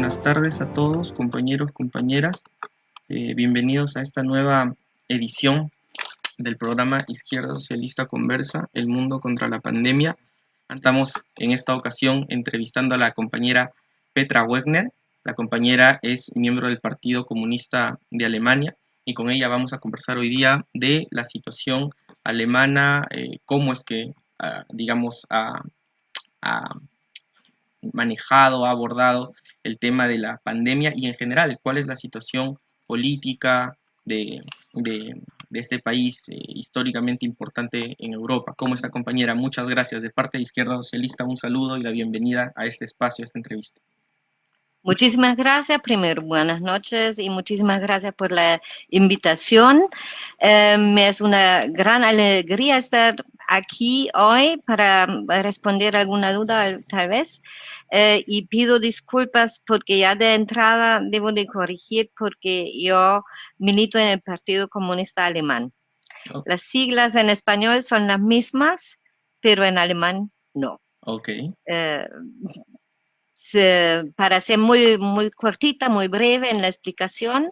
buenas tardes a todos, compañeros, compañeras. Bienvenidos a esta nueva edición del programa Izquierda Socialista Conversa, El Mundo contra la Pandemia. Estamos en esta ocasión entrevistando a la compañera Petra Wegner. La compañera es miembro del Partido Comunista de Alemania y con ella vamos a conversar hoy día de la situación alemana, cómo es que, digamos, ha manejado, ha abordado el tema de la pandemia y en general, cuál es la situación política de este país históricamente importante en Europa. ¿Cómo está, compañera? Muchas gracias. De parte de Izquierda Socialista, un saludo y la bienvenida a este espacio, a esta entrevista. Muchísimas gracias. Primero, buenas noches y muchísimas gracias por la invitación. Me es una gran alegría estar aquí hoy para responder alguna duda, tal vez. Y pido disculpas porque ya de entrada debo de corregir porque yo milito en el Partido Comunista Alemán. Oh. Las siglas en español son las mismas, pero en alemán no. Okay. Para ser muy cortita, muy breve en la explicación,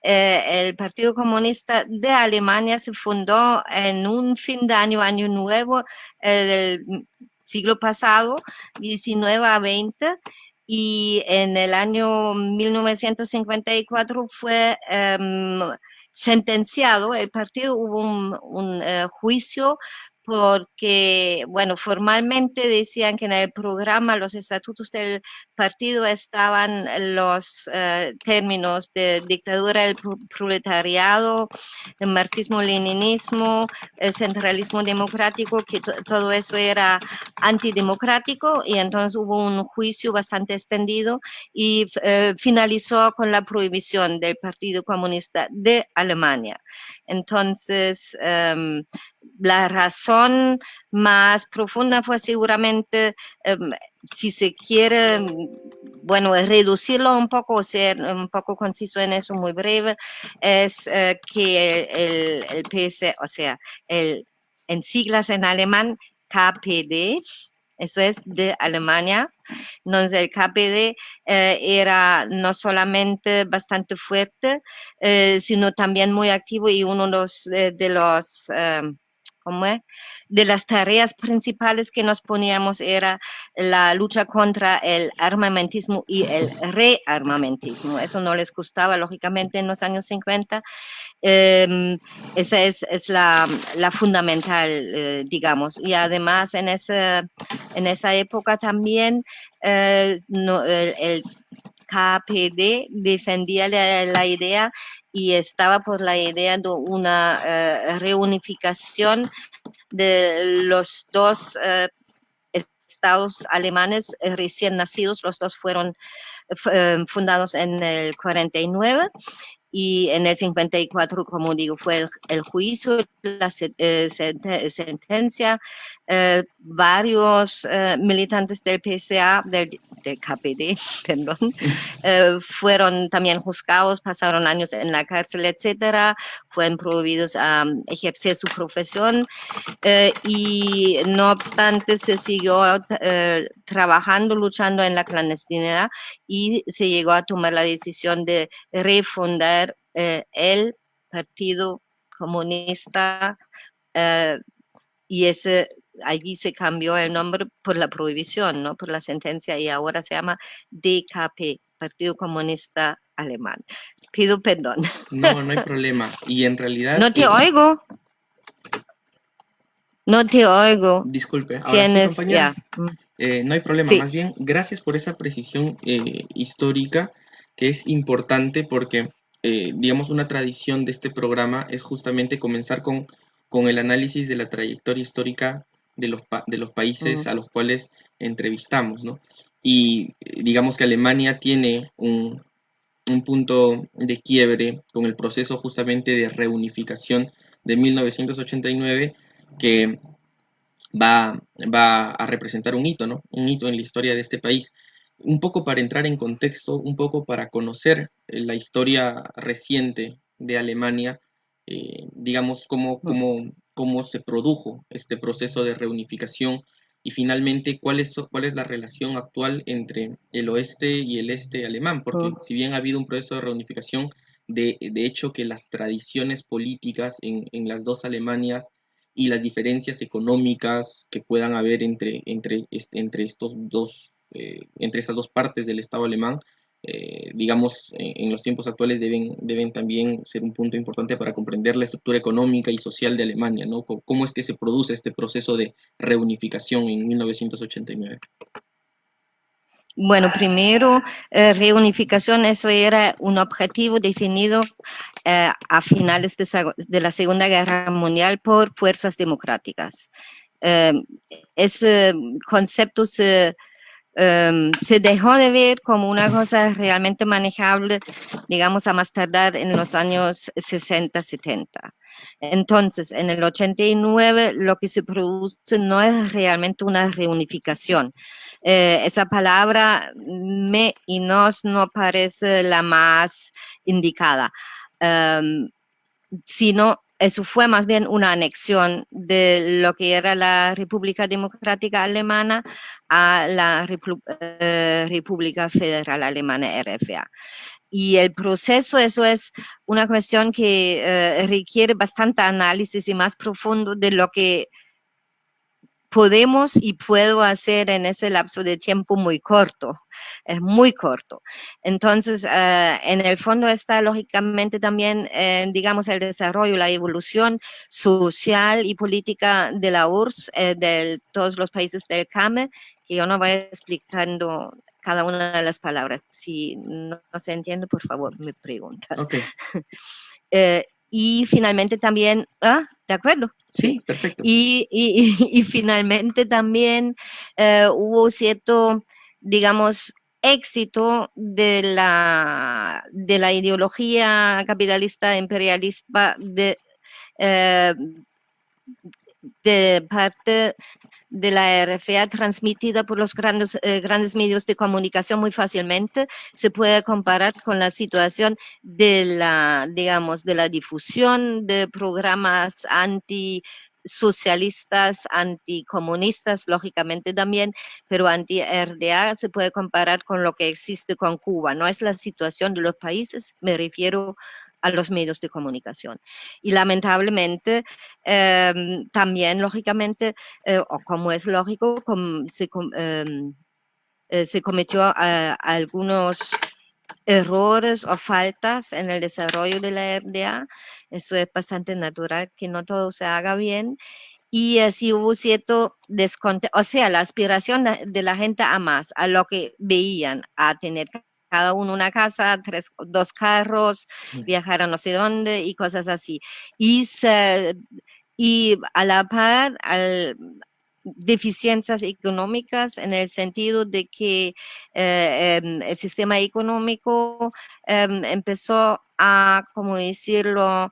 el Partido Comunista de Alemania se fundó en un fin de año nuevo del siglo pasado, 19 a 20, y en el año 1954 fue sentenciado el partido, hubo un juicio porque, bueno, formalmente decían que en el programa, los estatutos del partido estaban los términos de dictadura del proletariado, el marxismo-leninismo, el centralismo democrático, que todo eso era antidemocrático, y entonces hubo un juicio bastante extendido y finalizó con la prohibición del Partido Comunista de Alemania. Entonces, la razón más profunda fue seguramente, si se quiere, bueno, reducirlo un poco, o ser un poco conciso en eso, muy breve, es que el PS, o sea, en siglas en alemán, KPD, eso es de Alemania. Entonces el KPD era no solamente bastante fuerte, sino también muy activo, y uno de los ¿cómo es? De las tareas principales que nos poníamos era la lucha contra el armamentismo y el rearmamentismo. Eso no les gustaba, lógicamente, en los años 50. Esa es la fundamental, digamos. Y además en esa época también el KPD defendía la idea y estaba por la idea de una reunificación de los dos estados alemanes recién nacidos. Los dos fueron fundados en el 49. Y en el 54, como digo, fue el juicio, la sentencia. Varios militantes del PSA, del KPD, perdón, fueron también juzgados, pasaron años en la cárcel, etcétera, fueron prohibidos a ejercer su profesión, y no obstante se siguió trabajando, luchando en la clandestinidad, y se llegó a tomar la decisión de refundar el Partido Comunista, y allí se cambió el nombre por la prohibición, ¿no? Por la sentencia, y ahora se llama DKP, Partido Comunista Alemán. Pido perdón. No, no hay problema. Y en realidad... No te oigo. No te oigo. Disculpe, ahora sí, Tienes, compañera. ya. No hay problema, Sí. más bien, gracias por esa precisión histórica, que es importante porque, digamos, una tradición de este programa es justamente comenzar con el análisis de la trayectoria histórica de los países a los cuales entrevistamos, ¿no? Y digamos que Alemania tiene un punto de quiebre con el proceso justamente de reunificación de 1989, que va a representar un hito, ¿no? Un hito en la historia de este país. Un poco para entrar en contexto, un poco para conocer la historia reciente de Alemania, digamos, cómo se produjo este proceso de reunificación y finalmente cuál es la relación actual entre el oeste y el este alemán, porque si bien ha habido un proceso de reunificación, de hecho que las tradiciones políticas en las dos Alemanias y las diferencias económicas que puedan haber entre estas dos partes del Estado alemán, digamos, en los tiempos actuales deben también ser un punto importante para comprender la estructura económica y social de Alemania, ¿no? ¿Cómo es que se produce este proceso de reunificación en 1989? Bueno, primero, reunificación, eso era un objetivo definido a finales de la Segunda Guerra Mundial por fuerzas democráticas. Ese concepto se dejó de ver como una cosa realmente manejable, digamos, a más tardar en los años 60, 70. Entonces, en el 89 lo que se produce no es realmente una reunificación. Esa palabra me y nos no parece la más indicada, sino eso fue más bien una anexión de lo que era la República Democrática Alemana a la República Federal Alemana, RFA. Y el proceso, eso es una cuestión que requiere bastante análisis y más profundo de lo que podemos y puedo hacer en ese lapso de tiempo muy corto, es muy corto. Entonces, en el fondo está lógicamente también, digamos, el desarrollo, la evolución social y política de la URSS, de todos los países del CAME, que yo no voy explicando cada una de las palabras. Si no se entiende, por favor, me preguntan. Ok. Y finalmente también, ¿de acuerdo? Sí, perfecto. Y finalmente también hubo cierto, digamos, éxito de la ideología capitalista imperialista de parte de la RFA transmitida por los grandes medios de comunicación muy fácilmente. Se puede comparar con la situación de la, digamos, de la difusión de programas antisocialistas, anticomunistas, lógicamente también, pero anti-RDA se puede comparar con lo que existe con Cuba. No es la situación de los países, me refiero a los medios de comunicación. Y lamentablemente, también, lógicamente, o como es lógico, se cometió algunos errores o faltas en el desarrollo de la RDA. Eso es bastante natural, que no todo se haga bien. Y así hubo cierto descontento, o sea, la aspiración de la gente a más, a lo que veían, a tener cada uno una casa, dos carros, viajar a no sé dónde y cosas así. Y a la par, deficiencias económicas en el sentido de que el sistema económico empezó a, como decirlo,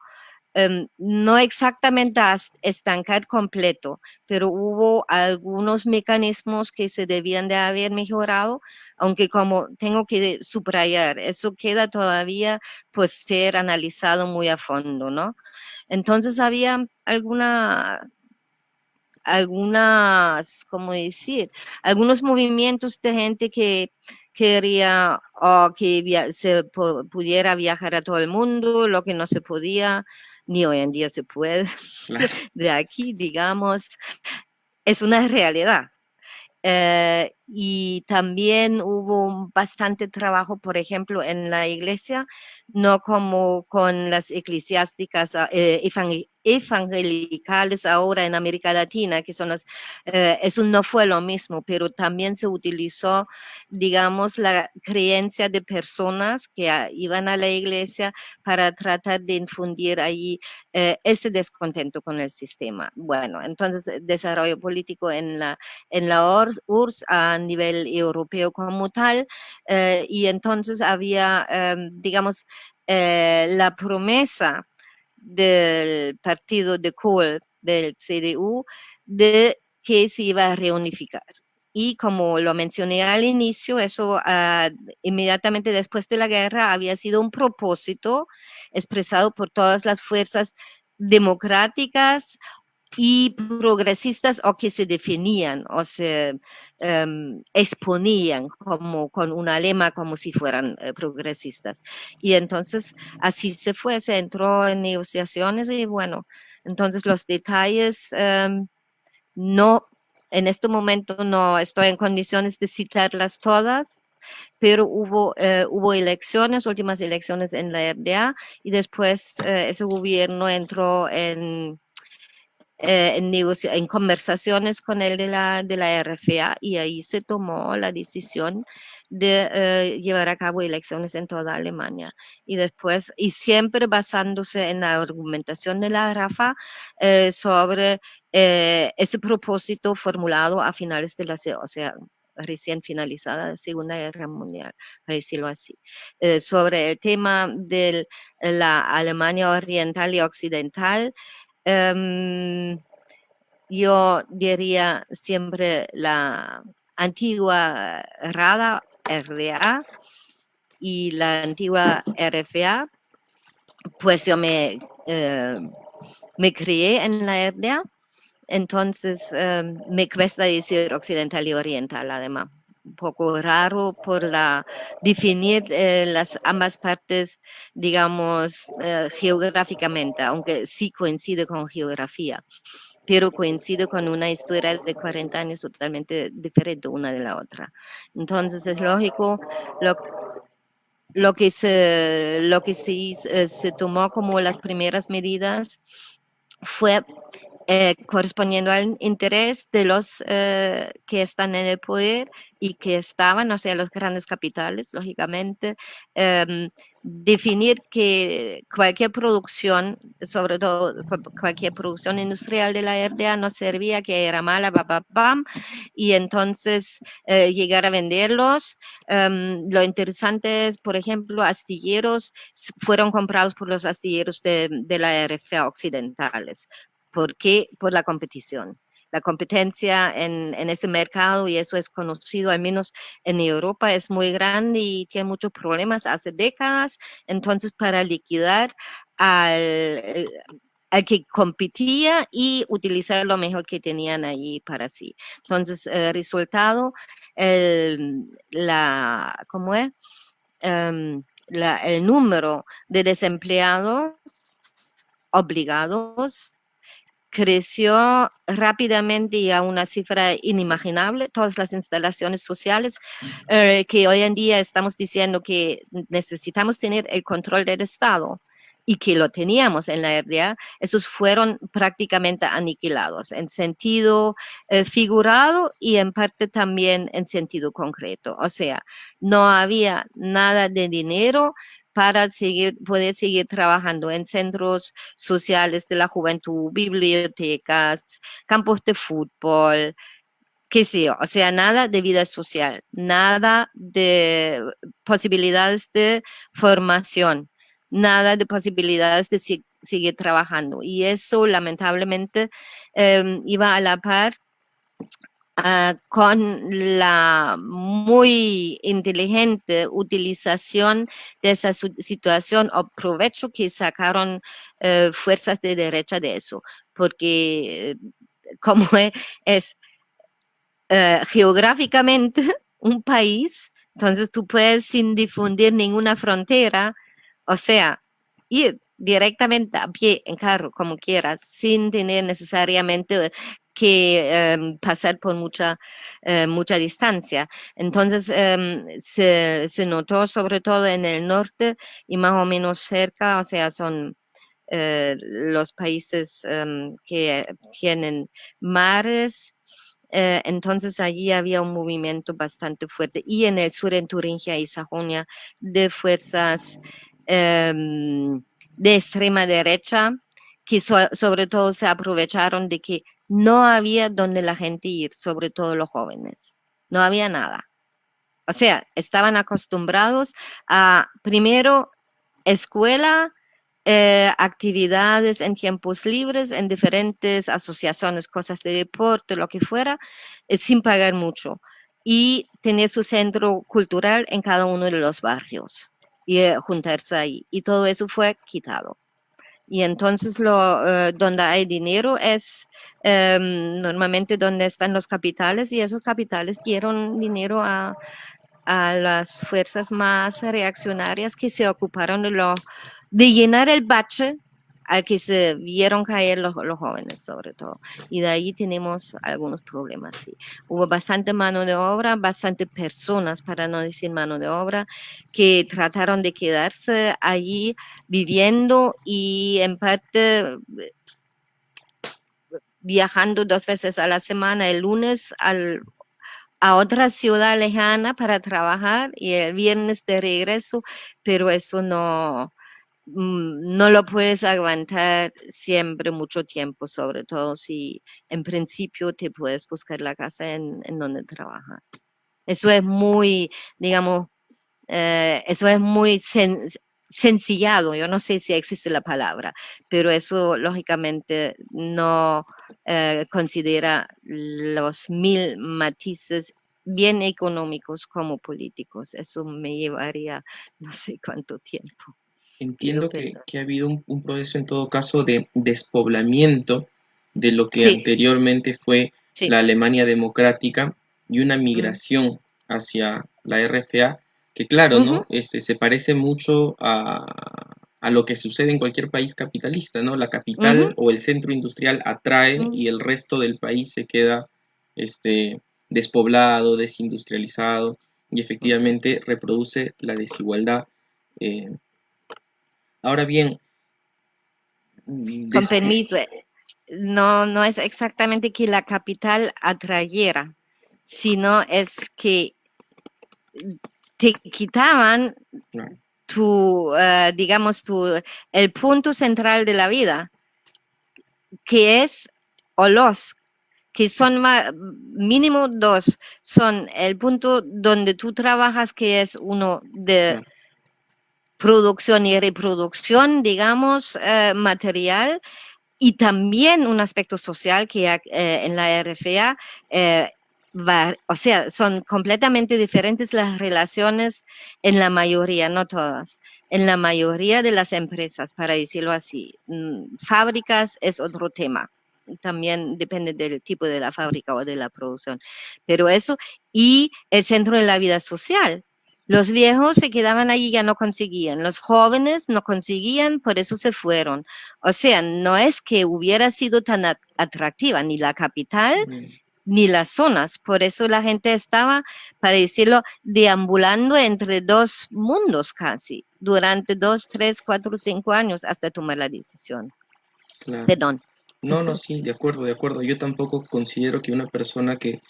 no exactamente a estancar completo, pero hubo algunos mecanismos que se debían de haber mejorado, aunque como tengo que subrayar, eso queda todavía pues ser analizado muy a fondo, ¿no? Entonces había ¿cómo decir? Algunos movimientos de gente que quería o que pudiera viajar a todo el mundo, lo que no se podía, ni hoy en día se puede, Claro. de aquí, digamos, es una realidad. Y también hubo bastante trabajo, por ejemplo, en la iglesia, no como con las eclesiásticas evangelicales ahora en América Latina, que son eso no fue lo mismo, pero también se utilizó, digamos, la creencia de personas que iban a la iglesia para tratar de infundir ahí ese descontento con el sistema. Bueno, entonces, desarrollo político en la URSS a nivel europeo como tal, y entonces había, digamos, la promesa del partido de Kohl, del CDU, de que se iba a reunificar. Y como lo mencioné al inicio, eso inmediatamente después de la guerra había sido un propósito expresado por todas las fuerzas democráticas y progresistas o que se definían o se exponían como con una lema como si fueran progresistas. Y entonces así se entró en negociaciones y bueno, entonces los detalles no, en este momento no estoy en condiciones de citarlas todas, pero hubo elecciones, últimas elecciones en la RDA y después ese gobierno entró en conversaciones con el de la RFA y ahí se tomó la decisión de llevar a cabo elecciones en toda Alemania. Y después, y siempre basándose en la argumentación de la RAFA sobre ese propósito formulado a finales de o sea, recién finalizada la Segunda Guerra Mundial, para decirlo así, sobre el tema de la Alemania oriental y occidental. Yo diría siempre la antigua RDA y la antigua RFA, pues yo me crié en la RDA, entonces me cuesta decir occidental y oriental, además. Un poco raro por definir las ambas partes, digamos, geográficamente, aunque sí coincide con geografía, pero coincide con una historia de 40 años totalmente diferente una de la otra. Entonces es lógico, lo, se tomó como las primeras medidas fue correspondiendo al interés de los que están en el poder y que estaban, o sea, los grandes capitales, lógicamente, definir que cualquier producción, sobre todo cualquier producción industrial de la RDA no servía, que era mala, bam, y entonces llegar a venderlos. Lo interesante es, por ejemplo, astilleros fueron comprados por los astilleros de la RFA occidentales. ¿Por qué? Por la competición. La competencia en ese mercado, y eso es conocido, al menos en Europa, es muy grande y tiene muchos problemas hace décadas. Entonces, para liquidar al que competía y utilizar lo mejor que tenían allí para sí. Entonces, resultado, ¿cómo es? El número de desempleados obligados creció rápidamente y a una cifra inimaginable. Todas las instalaciones sociales que hoy en día estamos diciendo que necesitamos tener el control del Estado y que lo teníamos en la RDA, esos fueron prácticamente aniquilados en sentido figurado y en parte también en sentido concreto. O sea, no había nada de dinero para poder seguir trabajando en centros sociales de la juventud, bibliotecas, campos de fútbol, qué sé yo, o sea, nada de vida social, nada de posibilidades de formación, nada de posibilidades de seguir trabajando. Y eso, lamentablemente, iba a la par con la muy inteligente utilización de esa situación o provecho que sacaron fuerzas de derecha de eso, porque como es geográficamente un país, entonces tú puedes sin difundir ninguna frontera, o sea, ir directamente a pie, en carro, como quieras, sin tener necesariamente que pasar por mucha distancia. Entonces se notó sobre todo en el norte y más o menos cerca, o sea, son los países que tienen mares. Entonces allí había un movimiento bastante fuerte y en el sur, en Turingia y Sajonia, de fuerzas de extrema derecha que sobre todo se aprovecharon de que no había donde la gente ir, sobre todo los jóvenes. No había nada. O sea, estaban acostumbrados a primero escuela, actividades en tiempos libres, en diferentes asociaciones, cosas de deporte, lo que fuera, sin pagar mucho. Y tener su centro cultural en cada uno de los barrios y juntarse ahí. Y todo eso fue quitado. Y entonces donde hay dinero es normalmente donde están los capitales y esos capitales dieron dinero a las fuerzas más reaccionarias que se ocuparon de llenar el bache al que se vieron caer los jóvenes, sobre todo. Y de ahí tenemos algunos problemas, sí. Hubo bastante mano de obra, bastante personas, para no decir mano de obra, que trataron de quedarse allí viviendo y en parte viajando 2 veces a la semana, el lunes a otra ciudad lejana para trabajar y el viernes de regreso, pero eso no lo puedes aguantar siempre mucho tiempo, sobre todo si en principio te puedes buscar la casa en donde trabajas. Eso es muy, digamos, eso es muy sencillado, yo no sé si existe la palabra, pero eso lógicamente no considera los mil matices bien económicos como políticos. Eso me llevaría no sé cuánto tiempo. Pido Entiendo perdón. que ha habido un proceso en todo caso de despoblamiento de lo que Sí, anteriormente fue sí. la Alemania democrática y una Mm. migración hacia la RFA, que claro, Ujú, ¿no? Se parece mucho a lo que sucede en cualquier país capitalista, ¿no? La ujú, capital o el centro industrial atrae mm, y el resto del país se queda este, despoblado, desindustrializado y ujú. efectivamente reproduce la desigualdad. eh, Ahora bien, Con después, permiso, no es exactamente que la capital atrayera, sino es que te quitaban digamos, el punto central de la vida, que es, o los, que son mínimo dos, son el punto donde tú trabajas, que es uno de producción y reproducción, digamos, material, y también un aspecto social que en la RFA o sea, son completamente diferentes las relaciones en la mayoría, no todas, en la mayoría de las empresas, para decirlo así. Fábricas es otro tema. También depende del tipo de la fábrica o de la producción. Pero eso, y el centro de la vida social. Los viejos se quedaban allí, ya no conseguían. Los jóvenes no conseguían, por eso se fueron. O sea, no es que hubiera sido tan atractiva ni la capital ni las zonas. Por eso la gente estaba, para decirlo, deambulando entre dos mundos casi, durante 2, 3, 4, 5 años hasta tomar la decisión. claro. Perdón. No, no, sí, de acuerdo, de acuerdo. Yo tampoco considero que una persona que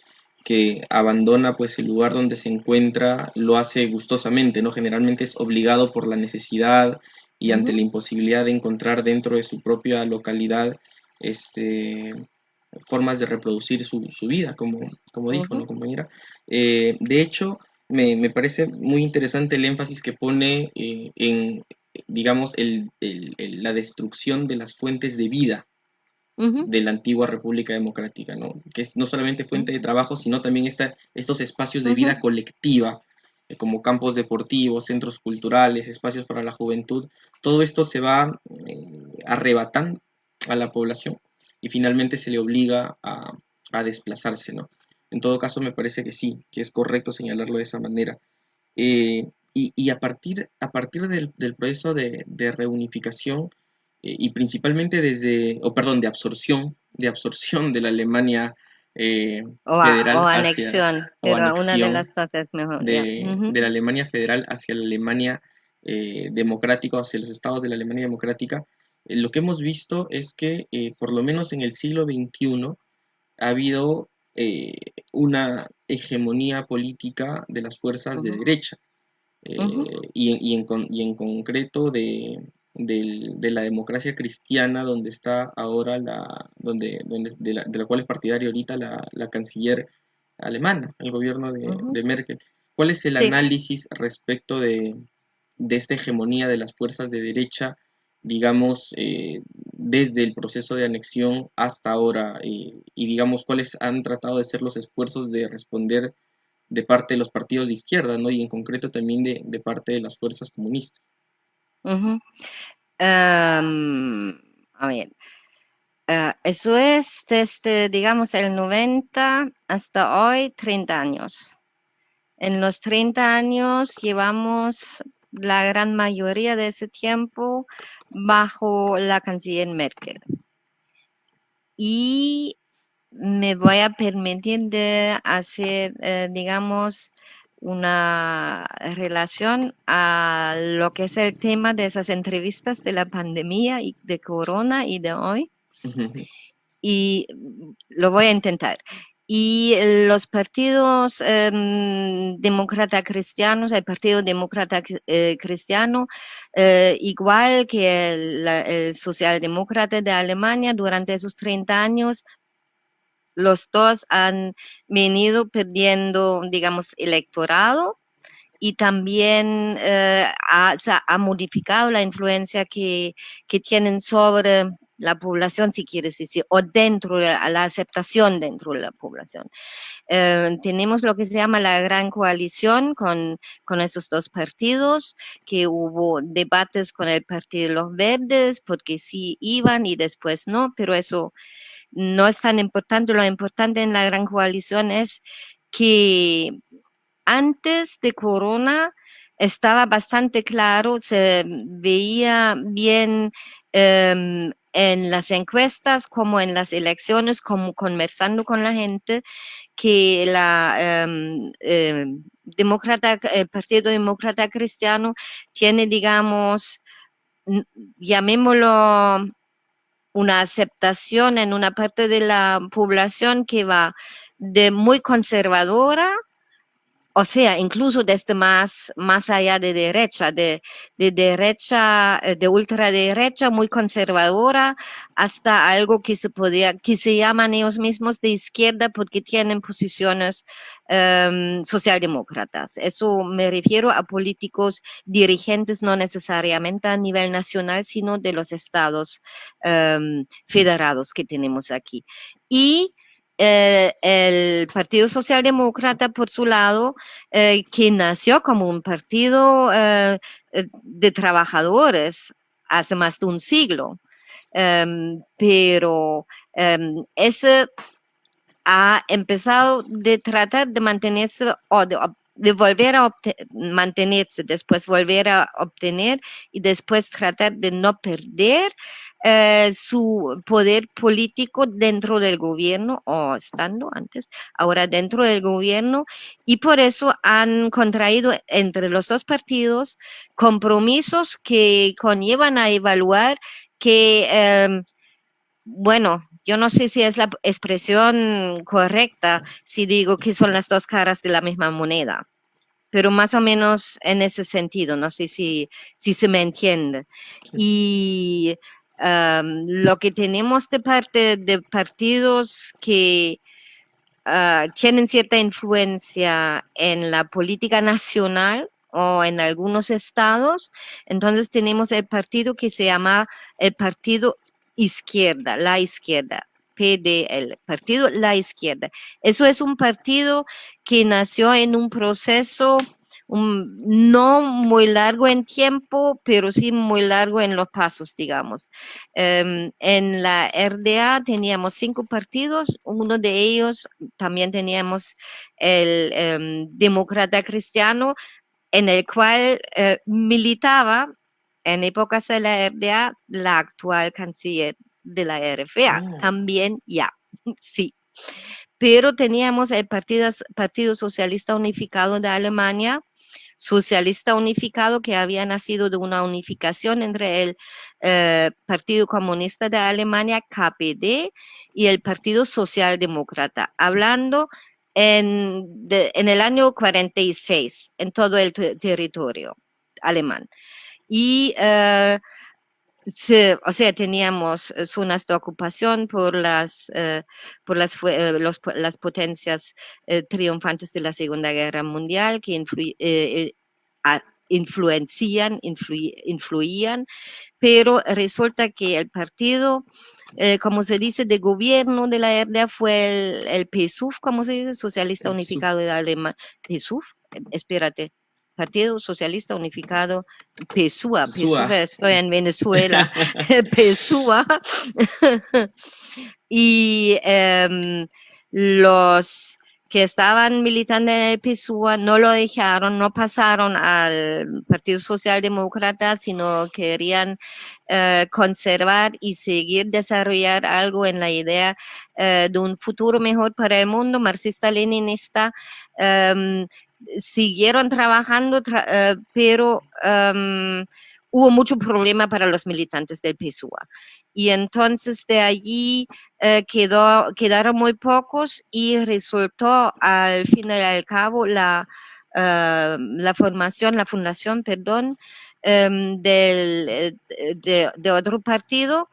abandona pues el lugar donde se encuentra lo hace gustosamente, ¿no? Generalmente es obligado por la necesidad y ante Ujú, la imposibilidad de encontrar dentro de su propia localidad este, formas de reproducir su vida, como dijo, ujú. ¿no, compañera? De hecho, me parece muy interesante el énfasis que pone en, digamos, la destrucción de las fuentes de vida Ujú, de la antigua República Democrática, ¿no? Que es no solamente fuente de trabajo, sino también estos espacios de ujú, vida colectiva, como campos deportivos, centros culturales, espacios para la juventud. Todo esto se va arrebatando a la población y finalmente se le obliga a desplazarse, ¿no? En todo caso, me parece que sí, que es correcto señalarlo de esa manera. Y a partir del proceso de reunificación y principalmente perdón, de absorción de la Alemania o federal anexión, o pero una de anexión las dos es mejor, ya. de la Alemania federal hacia la Alemania democrática, hacia los estados de la Alemania democrática, lo que hemos visto es que por lo menos en el siglo XXI ha habido una hegemonía política de las fuerzas de Ujú, derecha ujú, y en concreto de la democracia cristiana donde está ahora de la cual es partidaria ahorita la canciller alemana, el gobierno ujú. de Merkel. ¿Cuál es el Sí. análisis respecto de esta hegemonía de las fuerzas de derecha, digamos, desde el proceso de anexión hasta ahora? Y digamos, ¿cuáles han tratado de ser los esfuerzos de responder de parte de los partidos de izquierda, ¿no? Y en concreto también de parte de las fuerzas comunistas. Ujú. A ver, eso es desde, digamos, el 90 hasta hoy, 30 años. En los 30 años llevamos la gran mayoría de ese tiempo bajo la canciller Merkel. Y me voy a permitir de hacer, digamos, una relación a lo que es el tema de esas entrevistas de la pandemia y de corona y de hoy. Ujú. Y lo voy a intentar. Y los partidos demócrata cristianos, el Partido Demócrata Cristiano, igual que el Socialdemócrata de Alemania, durante esos 30 años, los dos han venido perdiendo, digamos, electorado y también ha modificado la influencia que tienen sobre la población, si quieres decir, o dentro de la aceptación dentro de la población. Tenemos lo que se llama la Gran Coalición con esos dos partidos, que hubo debates con el Partido de los Verdes, porque sí iban y después no, pero eso no es tan importante. Lo importante en la Gran Coalición es que antes de Corona estaba bastante claro, se veía bien en las encuestas como en las elecciones, como conversando con la gente, que el Partido Demócrata Cristiano tiene, digamos, llamémoslo una aceptación en una parte de la población que va de muy conservadora, o sea, incluso desde más allá de derecha, de ultraderecha, muy conservadora, hasta algo que se llaman ellos mismos de izquierda porque tienen posiciones socialdemócratas. Eso me refiero a políticos dirigentes, no necesariamente a nivel nacional, sino de los estados federados que tenemos aquí. Y el Partido Socialdemócrata, por su lado, que nació como un partido de trabajadores hace más de un siglo, pero ese ha empezado de tratar de mantenerse o de volver a mantenerse, después volver a obtener y después tratar de no perder su poder político dentro del gobierno o estando antes, ahora dentro del gobierno, y por eso han contraído entre los dos partidos compromisos que conllevan a evaluar que bueno, yo no sé si es la expresión correcta si digo que son las dos caras de la misma moneda, pero más o menos en ese sentido, no sé si se me entiende. Sí. Y lo que tenemos de parte de partidos que tienen cierta influencia en la política nacional o en algunos estados, entonces tenemos el partido que se llama el Partido Izquierda, la Izquierda, PDL, Partido La Izquierda. Eso es un partido que nació en un proceso no muy largo en tiempo, pero sí muy largo en los pasos, digamos. En la RDA teníamos 5 partidos, uno de ellos también teníamos el Demócrata Cristiano, en el cual militaba en épocas de la RDA la actual canciller de la RFA, Oh, también ya, sí. Pero teníamos el Partido Socialista Unificado de Alemania, socialista unificado que había nacido de una unificación entre el Partido Comunista de Alemania, KPD, y el Partido Socialdemócrata, hablando en el año 46 en todo el territorio alemán. Y o sea, teníamos zonas de ocupación por las potencias triunfantes de la Segunda Guerra Mundial que influían, pero resulta que el partido, como se dice, de gobierno de la RDA fue el PSUV, como se dice, Socialista el PSUV. Unificado de Alemania. PSUV, espérate. Partido Socialista Unificado, PSUA. Sua. PSUA, estoy en Venezuela. PSUA. Y los que estaban militando en el PSUA no lo dejaron, no pasaron al Partido Socialdemócrata, sino querían conservar y seguir desarrollar algo en la idea de un futuro mejor para el mundo marxista-leninista. Siguieron trabajando, pero hubo mucho problema para los militantes del PSUA. Y entonces de allí quedaron muy pocos y resultó al fin y al cabo la fundación, perdón, de otro partido,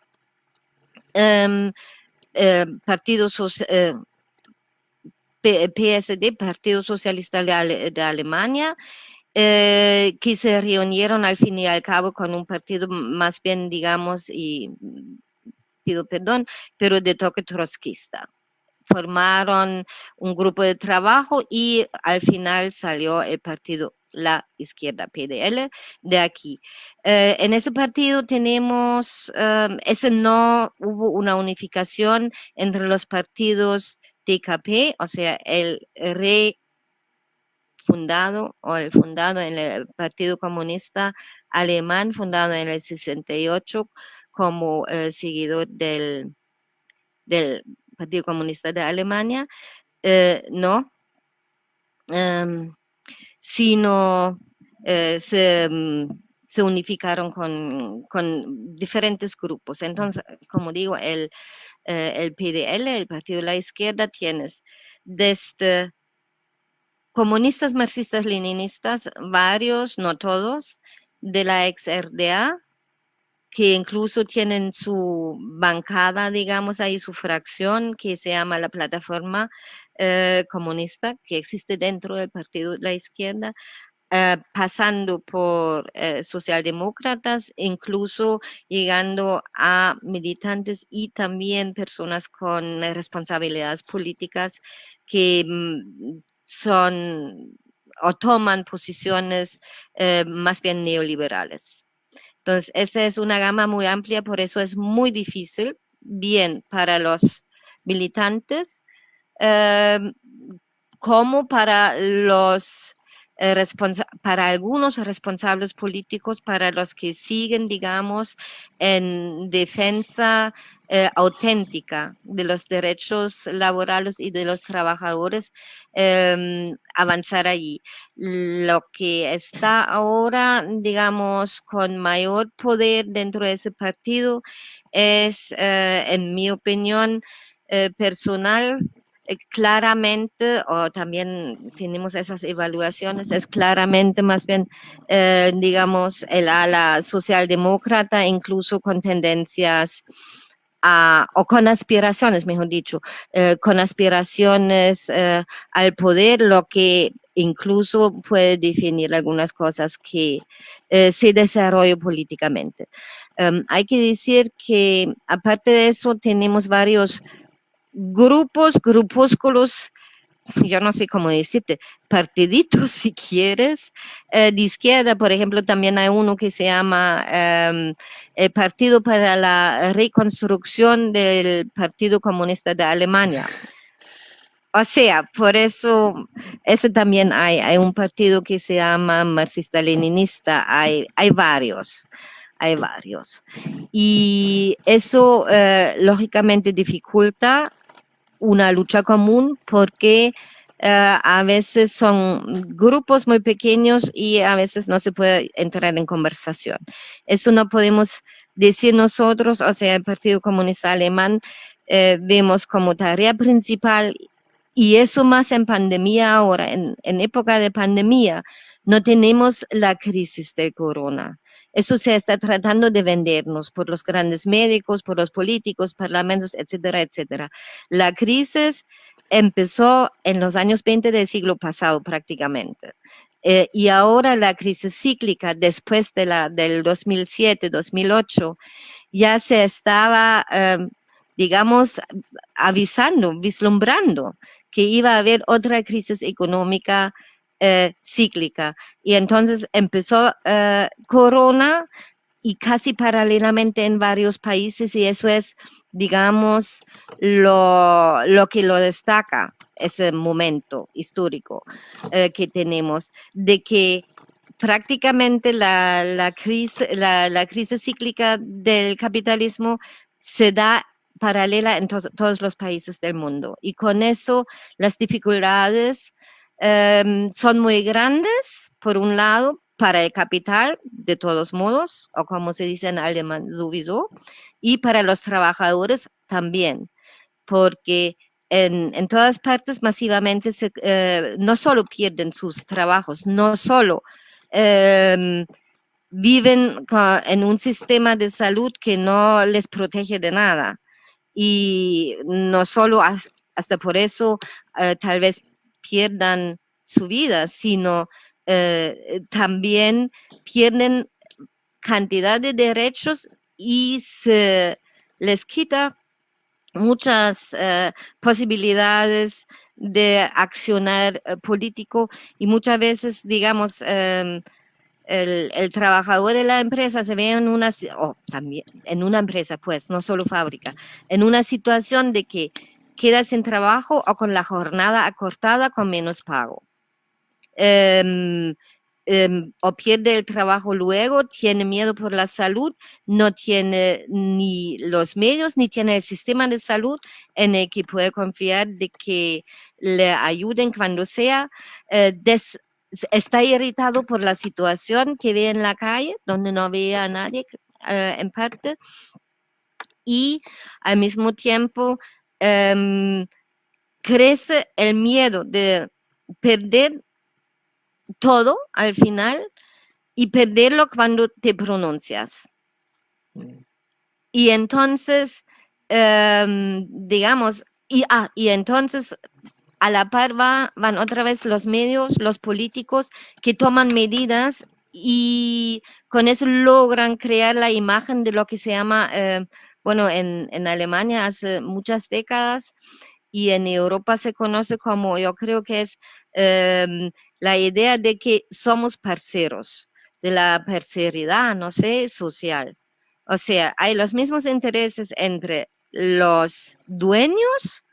PSD, Partido Socialista de Alemania, que se reunieron al fin y al cabo con un partido más bien, digamos, y pido perdón, pero de toque trotskista. Formaron un grupo de trabajo y al final salió el partido La Izquierda, PDL, de aquí. En ese partido tenemos, no hubo una unificación entre los partidos DKP, o sea, el fundado en el Partido Comunista Alemán, fundado en el 68 como seguidor del Partido Comunista de Alemania, no, sino se unificaron con diferentes grupos. Entonces, como digo, el PDL, el Partido de la Izquierda, tienes desde comunistas, marxistas, leninistas, varios, no todos, de la ex RDA, que incluso tienen su bancada, digamos, ahí su fracción, que se llama la Plataforma Comunista, que existe dentro del Partido de la Izquierda, pasando por socialdemócratas, incluso llegando a militantes y también personas con responsabilidades políticas que son o toman posiciones más bien neoliberales. Entonces, esa es una gama muy amplia, por eso es muy difícil, bien para los militantes, como para para algunos responsables políticos, para los que siguen, digamos, en defensa auténtica de los derechos laborales y de los trabajadores, avanzar allí. Lo que está ahora, digamos, con mayor poder dentro de ese partido es, en mi opinión personal, claramente, o también tenemos esas evaluaciones, es claramente más bien, digamos, el ala socialdemócrata, incluso con tendencias o con aspiraciones, mejor dicho, con aspiraciones al poder, lo que incluso puede definir algunas cosas que se desarrollan políticamente. Hay que decir que aparte de eso tenemos varios grupúsculos, yo no sé cómo decirte, partiditos si quieres, de izquierda. Por ejemplo, también hay uno que se llama el Partido para la Reconstrucción del Partido Comunista de Alemania. O sea, por eso también hay un partido que se llama marxista-leninista, hay varios. Hay varios. Y eso lógicamente dificulta una lucha común porque a veces son grupos muy pequeños y a veces no se puede entrar en conversación. Eso no podemos decir nosotros, o sea, el Partido Comunista Alemán vemos como tarea principal, y eso más en pandemia ahora, en época de pandemia, no tenemos la crisis del corona. Eso se está tratando de vendernos por los grandes médicos, por los políticos, parlamentos, etcétera, etcétera. La crisis empezó en los años 20 del siglo pasado prácticamente. Y ahora la crisis cíclica después del 2007, 2008, ya se estaba, digamos, avisando, vislumbrando que iba a haber otra crisis económica cíclica. Y entonces empezó Corona y casi paralelamente en varios países, y eso es, digamos, lo que lo destaca ese momento histórico que tenemos, de que prácticamente la crisis cíclica del capitalismo se da paralela en todos los países del mundo. Y con eso las dificultades son muy grandes, por un lado, para el capital, de todos modos, o como se dice en alemán, sowieso, y para los trabajadores también, porque en todas partes masivamente no solo pierden sus trabajos, no solo viven en un sistema de salud que no les protege de nada, y no solo hasta por eso tal vez pierdan su vida, sino también pierden cantidad de derechos y se les quita muchas posibilidades de accionar político, y muchas veces, digamos, el trabajador de la empresa se ve también en una empresa, pues, no solo fábrica, en una situación de que queda sin trabajo o con la jornada acortada con menos pago. O pierde el trabajo luego, tiene miedo por la salud, no tiene ni los medios, ni tiene el sistema de salud en el que puede confiar de que le ayuden cuando sea. Está irritado por la situación que ve en la calle, donde no ve a nadie en parte, y al mismo tiempo crece el miedo de perder todo al final y perderlo cuando te pronuncias. Y entonces, digamos, y entonces a la par van otra vez los medios, los políticos que toman medidas y con eso logran crear la imagen de lo que se llama, bueno, en Alemania hace muchas décadas y en Europa se conoce como, yo creo que es la idea de que somos parceros, de la parcialidad, no sé, social. O sea, hay los mismos intereses entre los dueños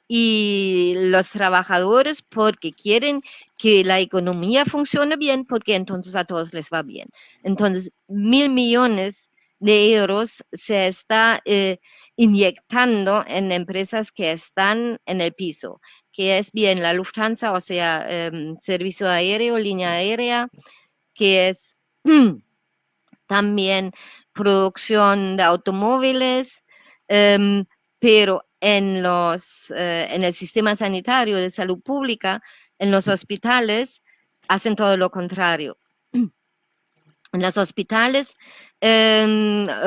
y los trabajadores, porque quieren que la economía funcione bien, porque entonces a todos les va bien. Entonces, 1.000 millones de euros se está inyectando en empresas que están en el piso, que es bien la Lufthansa, o sea, servicio aéreo, línea aérea, que es también producción de automóviles, pero en el sistema sanitario de salud pública, en los hospitales, hacen todo lo contrario. En los hospitales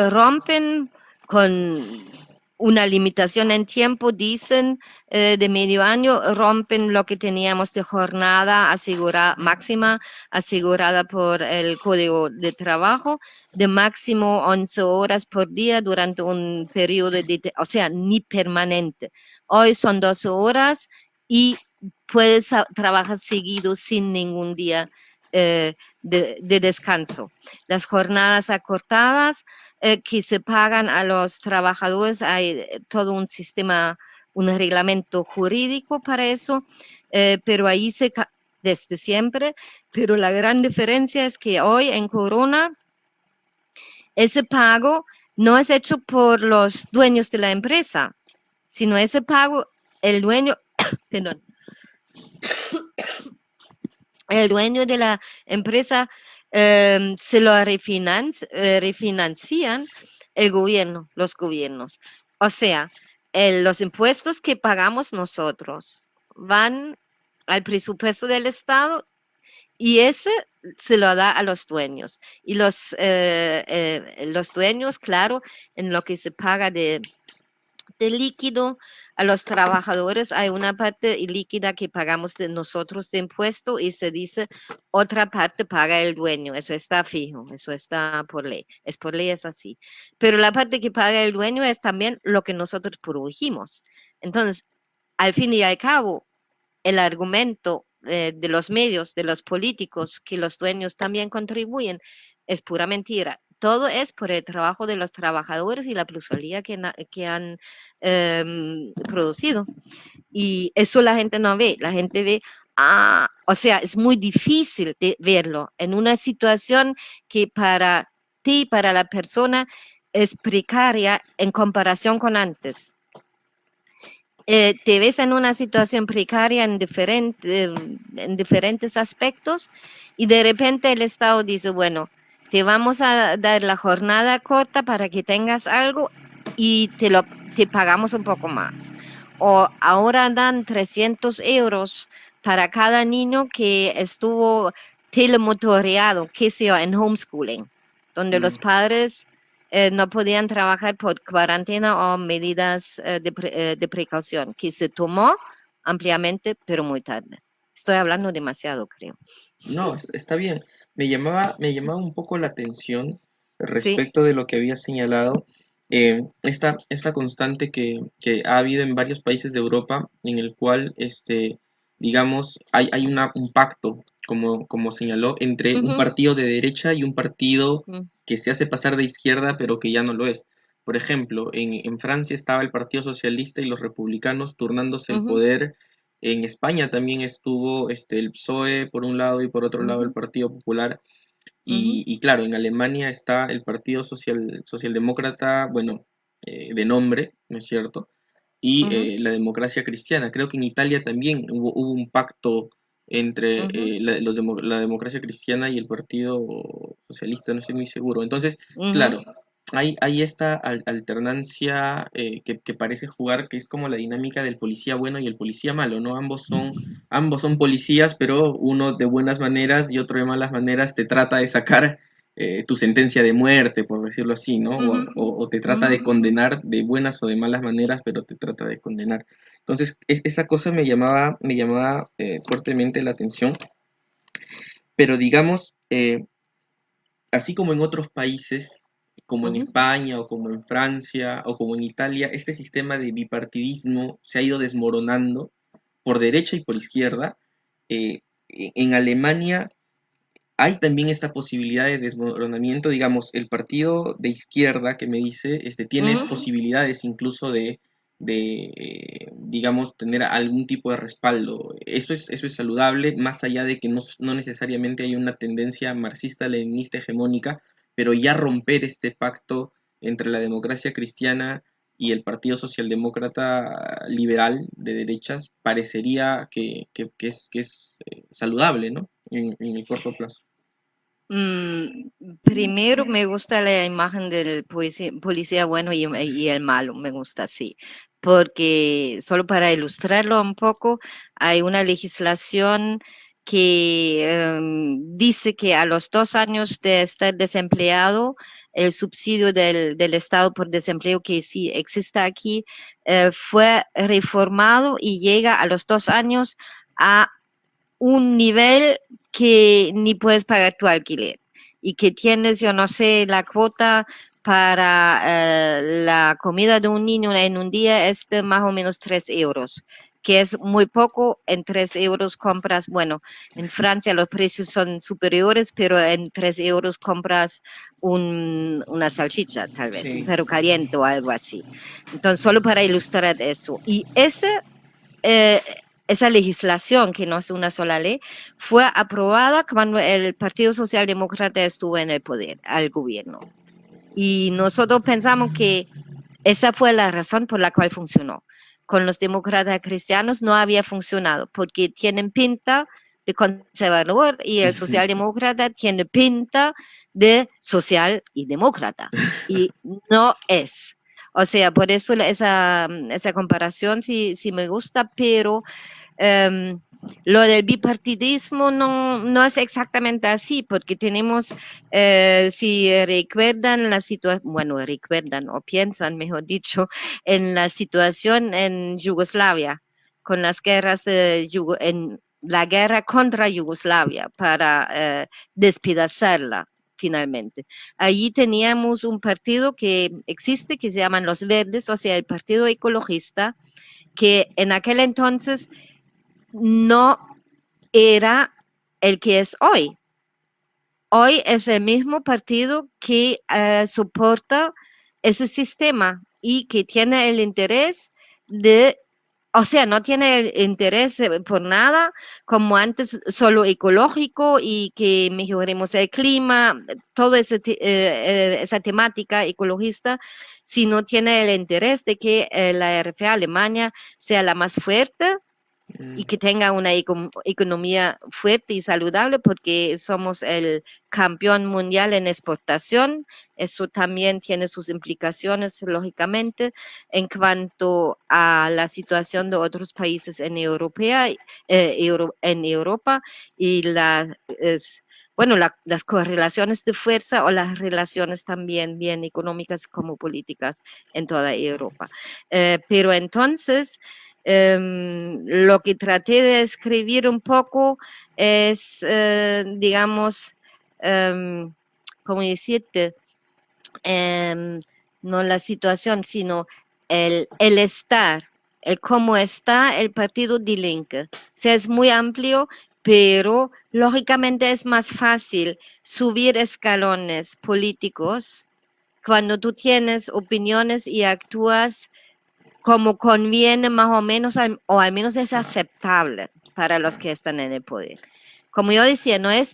rompen con una limitación en tiempo, dicen, de medio año, rompen lo que teníamos de jornada máxima asegurada por el Código de Trabajo, de máximo 11 horas por día durante un periodo o sea, ni permanente. Hoy son 12 horas y puedes trabajar seguido sin ningún día de descanso. Las jornadas acortadas que se pagan a los trabajadores, hay todo un sistema, un reglamento jurídico para eso, pero ahí desde siempre, pero la gran diferencia es que hoy en Corona ese pago no es hecho por los dueños de la empresa, sino ese pago, el dueño, perdón, el dueño de la empresa se lo refinancian el gobierno, los gobiernos. O sea, los impuestos que pagamos nosotros van al presupuesto del Estado y ese se lo da a los dueños. Y los dueños, claro, en lo que se paga de líquido a los trabajadores, hay una parte líquida que pagamos de nosotros de impuesto y se dice otra parte paga el dueño. Eso está fijo, eso está por ley. Es por ley, es así. Pero la parte que paga el dueño es también lo que nosotros produjimos. Entonces, al fin y al cabo, el argumento de los medios, de los políticos, que los dueños también contribuyen, es pura mentira. Todo es por el trabajo de los trabajadores y la plusvalía que han producido. Y eso la gente no ve. La gente ve, o sea, es muy difícil de verlo en una situación que para ti, para la persona, es precaria en comparación con antes. Te ves en una situación precaria en diferentes aspectos y de repente el Estado dice, bueno, te vamos a dar la jornada corta para que tengas algo y te pagamos un poco más. O ahora dan 300 euros para cada niño que estuvo telemotoreado, qué sé yo, en homeschooling, donde los padres no podían trabajar por cuarentena o medidas de precaución, que se tomó ampliamente, pero muy tarde. Estoy hablando demasiado, creo. No, está bien. Me llamaba un poco la atención Sí. respecto de lo que había señalado, esta constante que ha habido en varios países de Europa, en el cual, digamos, hay un pacto, como señaló, entre un Ujú, partido de derecha y un partido ujú, que se hace pasar de izquierda, pero que ya no lo es. Por ejemplo, en Francia estaba el Partido Socialista y los republicanos turnándose el ujú, poder. En España también estuvo el PSOE por un lado y por otro lado el ujú, Partido Popular. ujú, Y claro, en Alemania está el Partido Socialdemócrata, bueno, de nombre, ¿no es cierto? Y ujú, la democracia cristiana. Creo que en Italia también hubo un pacto entre ujú, la democracia cristiana y el Partido Socialista, no estoy muy seguro. Entonces, ujú, claro, hay esta alternancia que parece jugar, que es como la dinámica del policía bueno y el policía malo, ¿no? Ambos son policías, pero uno de buenas maneras y otro de malas maneras te trata de sacar tu sentencia de muerte, por decirlo así, ¿no? ujú, O te trata ujú. de condenar de buenas o de malas maneras, pero te trata de condenar. Entonces, esa cosa me llamaba fuertemente la atención, pero digamos, así como en otros países, como en Ujú, España o como en Francia o como en Italia, este sistema de bipartidismo se ha ido desmoronando por derecha y por izquierda. En Alemania hay también esta posibilidad de desmoronamiento, digamos, el partido de izquierda que me dice, tiene ujú. posibilidades incluso digamos, tener algún tipo de respaldo. Eso es saludable, más allá de que no necesariamente hay una tendencia marxista-leninista hegemónica, pero ya romper este pacto entre la democracia cristiana y el Partido Socialdemócrata Liberal de derechas parecería que es saludable, ¿no? En el corto plazo. Primero me gusta la imagen del policía bueno y el malo, me gusta así, porque solo para ilustrarlo un poco, hay una legislación que dice que a los 2 años de estar desempleado, el subsidio del Estado por desempleo que sí existe aquí fue reformado y llega a los 2 años a un nivel que ni puedes pagar tu alquiler y que tienes, yo no sé, la cuota para la comida de un niño en un día es de más o menos 3 euros, que es muy poco. En 3 euros compras, bueno, en Francia los precios son superiores, pero en 3 euros compras una salchicha, tal vez, un Sí. perro caliente o algo así. Entonces, solo para ilustrar eso. Y eh, esa legislación, que no es una sola ley, fue aprobada cuando el Partido Socialdemócrata estuvo en el poder, al gobierno. Y nosotros pensamos que esa fue la razón por la cual funcionó. Con los demócratas cristianos no había funcionado, porque tienen pinta de conservador y el socialdemócrata tiene pinta de social y demócrata. Y no es. O sea, por eso esa comparación sí me gusta, pero um, lo del bipartidismo no es exactamente así, porque tenemos, si recuerdan la situación, bueno, recuerdan o piensan, mejor dicho, en la situación en Yugoslavia, con las guerras en la guerra contra Yugoslavia para despedazarla finalmente. Allí teníamos un partido que existe, que se llaman los Verdes, o sea, el Partido Ecologista, que en aquel entonces no era el que es hoy. Hoy es el mismo partido que soporta ese sistema y que tiene el interés de, o sea, no tiene el interés por nada, como antes, solo ecológico y que mejoremos el clima, toda esa temática ecologista, sino tiene el interés de que la RFA Alemania sea la más fuerte y que tenga una economía fuerte y saludable porque somos el campeón mundial en exportación. Eso también tiene sus implicaciones, lógicamente, en cuanto a la situación de otros países en Europa y las correlaciones de fuerza o las relaciones también bien económicas como políticas en toda Europa. Pero entonces, lo que traté de escribir un poco es, digamos, ¿cómo decirte? No la situación, sino el estar, el cómo está el partido Die Linke. O sea, es muy amplio, pero lógicamente es más fácil subir escalones políticos cuando tú tienes opiniones y actúas como conviene más o menos, o al menos es aceptable para los que están en el poder. Como yo decía, no es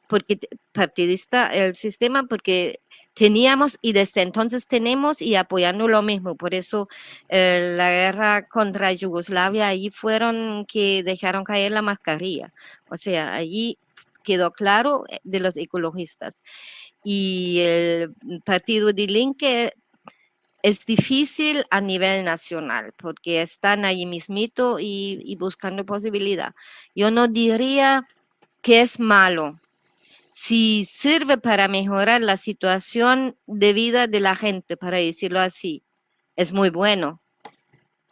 porque partidista el sistema, porque teníamos y desde entonces tenemos y apoyando lo mismo. Por eso la guerra contra Yugoslavia, allí fueron que dejaron caer la mascarilla. O sea, allí quedó claro de los ecologistas. Y el partido de Linke es difícil a nivel nacional porque están ahí mismito y buscando posibilidad. Yo no diría que es malo. Si sirve para mejorar la situación de vida de la gente, para decirlo así, es muy bueno.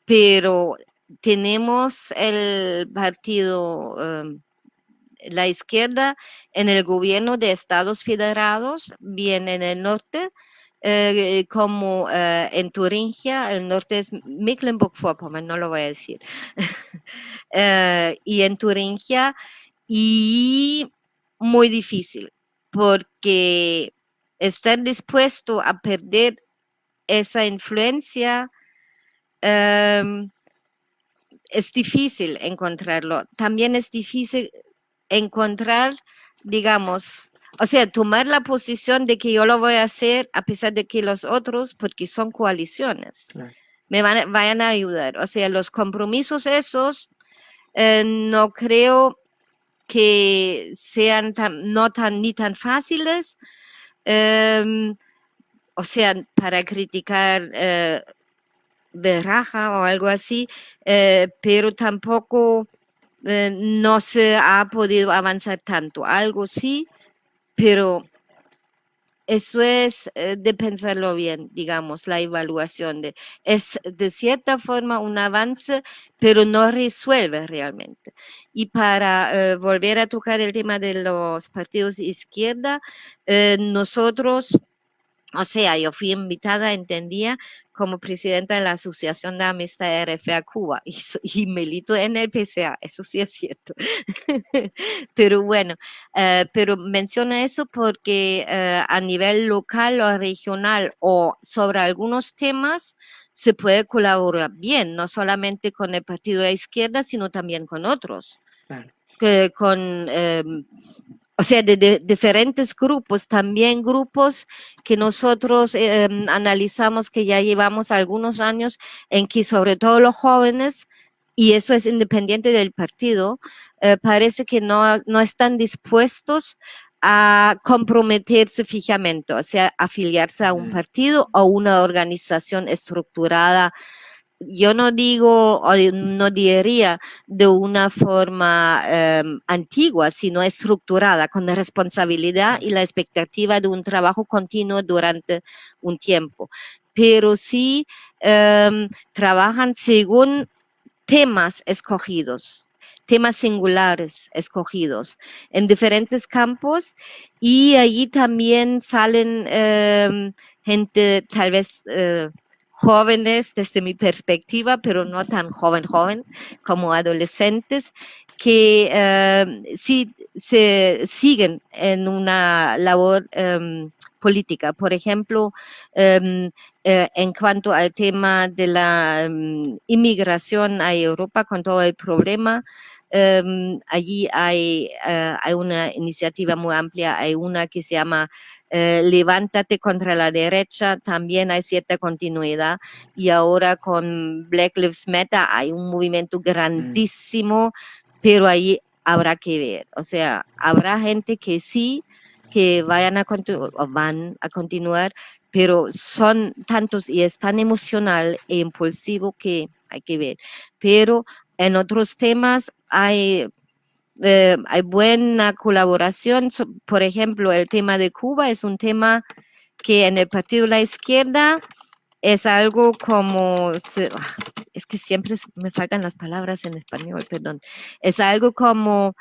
Pero tenemos el partido, la izquierda, en el gobierno de Estados Federados, bien en el norte, como en Turingia, el norte es Mecklenburg-Vorpommern, no lo voy a decir, y en Turingia, y muy difícil, porque estar dispuesto a perder esa influencia es difícil encontrarlo. También es difícil encontrar, digamos, o sea, tomar la posición de que yo lo voy a hacer a pesar de que los otros, porque son coaliciones, Claro. vayan a ayudar. O sea, los compromisos esos no creo que sean ni tan fáciles. O sea, para criticar de raja o algo así, pero tampoco no se ha podido avanzar tanto. Algo sí, pero eso es de pensarlo bien, digamos, la evaluación es de cierta forma un avance, pero no resuelve realmente. Y para volver a tocar el tema de los partidos de izquierda, nosotros, o sea, yo fui invitada, entendía, como presidenta de la Asociación de Amistad RFA Cuba y milito en el PCA, eso sí es cierto. Pero bueno, pero menciono eso porque a nivel local o regional o sobre algunos temas se puede colaborar bien, no solamente con el partido de la izquierda, sino también con otros. Claro. Con o sea, de diferentes grupos, también grupos que nosotros analizamos que ya llevamos algunos años en que sobre todo los jóvenes, y eso es independiente del partido, parece que no están dispuestos a comprometerse fijamente, o sea, afiliarse a un partido o una organización estructurada. Yo no digo, o no diría de una forma antigua, sino estructurada, con la responsabilidad y la expectativa de un trabajo continuo durante un tiempo. Pero sí trabajan según temas escogidos, temas singulares escogidos en diferentes campos, y allí también salen gente tal vez jóvenes desde mi perspectiva, pero no tan joven como adolescentes, que sí se siguen en una labor política. Por ejemplo, en cuanto al tema de la inmigración a Europa con todo el problema, allí hay una iniciativa muy amplia, hay una que se llama Levántate contra la derecha, también hay cierta continuidad, y ahora con Black Lives Matter hay un movimiento grandísimo, pero ahí habrá que ver, o sea, habrá gente que sí, que van a continuar, pero son tantos y es tan emocional e impulsivo que hay que ver. Pero en otros temas hay buena colaboración. Por ejemplo, el tema de Cuba es un tema que en el Partido de la Izquierda es algo como, es que siempre me faltan las palabras en español, perdón. Es algo como,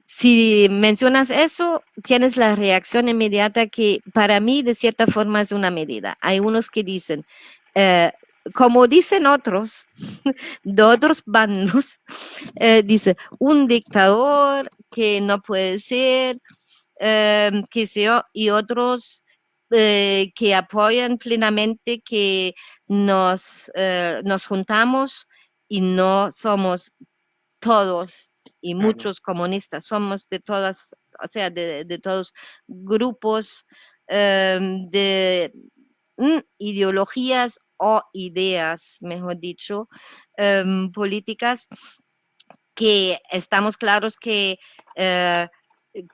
si mencionas eso, tienes la reacción inmediata que para mí de cierta forma es una medida. Hay unos que dicen, como dicen otros, de otros bandos, dice, un dictador que no puede ser, que sé yo, y otros que apoyan plenamente que nos juntamos y no somos todos y muchos comunistas, somos de todas, o sea, de todos grupos de ideologías o ideas, mejor dicho, políticas, que estamos claros que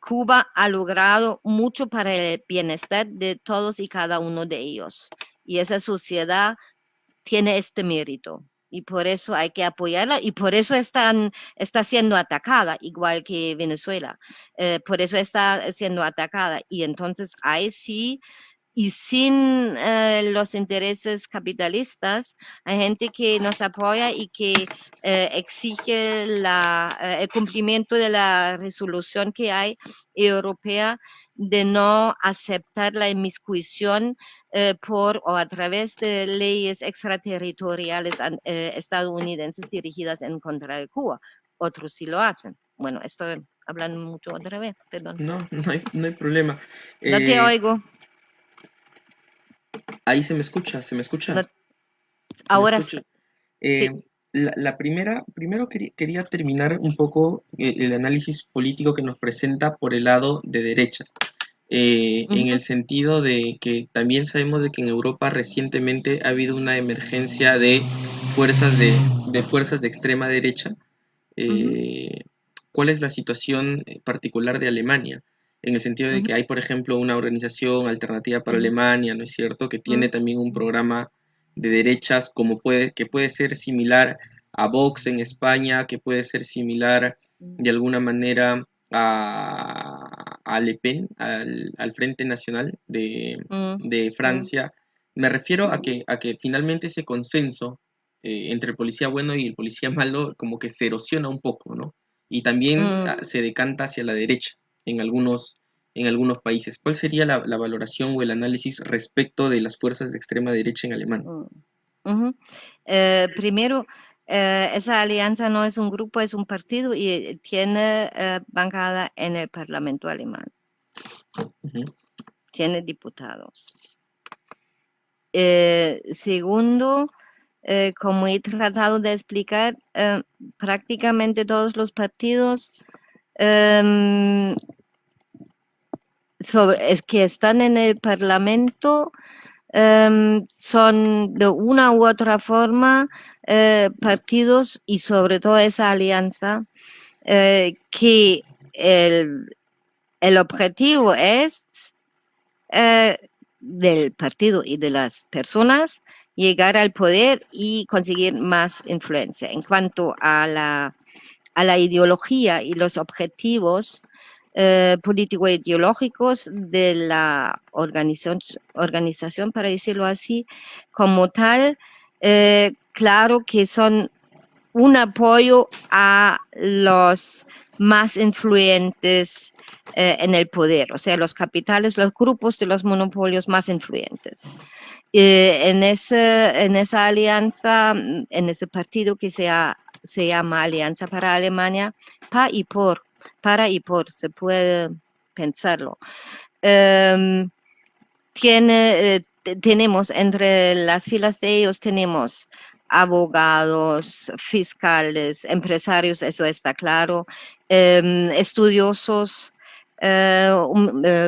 Cuba ha logrado mucho para el bienestar de todos y cada uno de ellos. Y esa sociedad tiene este mérito. Y por eso hay que apoyarla y por eso está siendo atacada, igual que Venezuela. Por eso está siendo atacada. Y entonces ahí sí, y sin los intereses capitalistas, hay gente que nos apoya y que exige el cumplimiento de la resolución que hay europea de no aceptar la inmiscusión por o a través de leyes extraterritoriales estadounidenses dirigidas en contra de Cuba. Otros sí lo hacen. Bueno, estoy hablando mucho otra vez, perdón. No hay problema. No te oigo. Ahí se me escucha, se me escucha. No, ahora sí. Sí. Primero quería terminar un poco el análisis político que nos presenta por el lado de derechas, en el sentido de que también sabemos de que en Europa recientemente ha habido una emergencia de fuerzas de extrema derecha. ¿Cuál es la situación particular de Alemania? En el sentido de que hay, por ejemplo, una organización alternativa para Alemania, ¿no es cierto?, que tiene también un programa de derechas que puede ser similar a Vox en España, que puede ser similar de alguna manera a Le Pen, al Frente Nacional de Francia. Me refiero a que finalmente ese consenso entre el policía bueno y el policía malo como que se erosiona un poco, ¿no? Y también se decanta hacia la derecha en algunos países. ¿Cuál sería la valoración o el análisis respecto de las fuerzas de extrema derecha en Alemania? Primero, esa alianza no es un grupo, es un partido y tiene bancada en el Parlamento alemán. Tiene diputados. Segundo, como he tratado de explicar, prácticamente todos los partidos que están en el Parlamento son de una u otra forma partidos y sobre todo esa alianza que el objetivo es del partido y de las personas llegar al poder y conseguir más influencia. En cuanto a la ideología y los objetivos político-ideológicos de la organización, para decirlo así, como tal, claro que son un apoyo a los más influyentes en el poder, o sea, los capitales, los grupos de los monopolios más influyentes. En esa alianza, en ese partido que se llama Alianza para Alemania, para y por, se puede pensarlo. Tenemos entre las filas de ellos, tenemos abogados, fiscales, empresarios, eso está claro, estudiosos,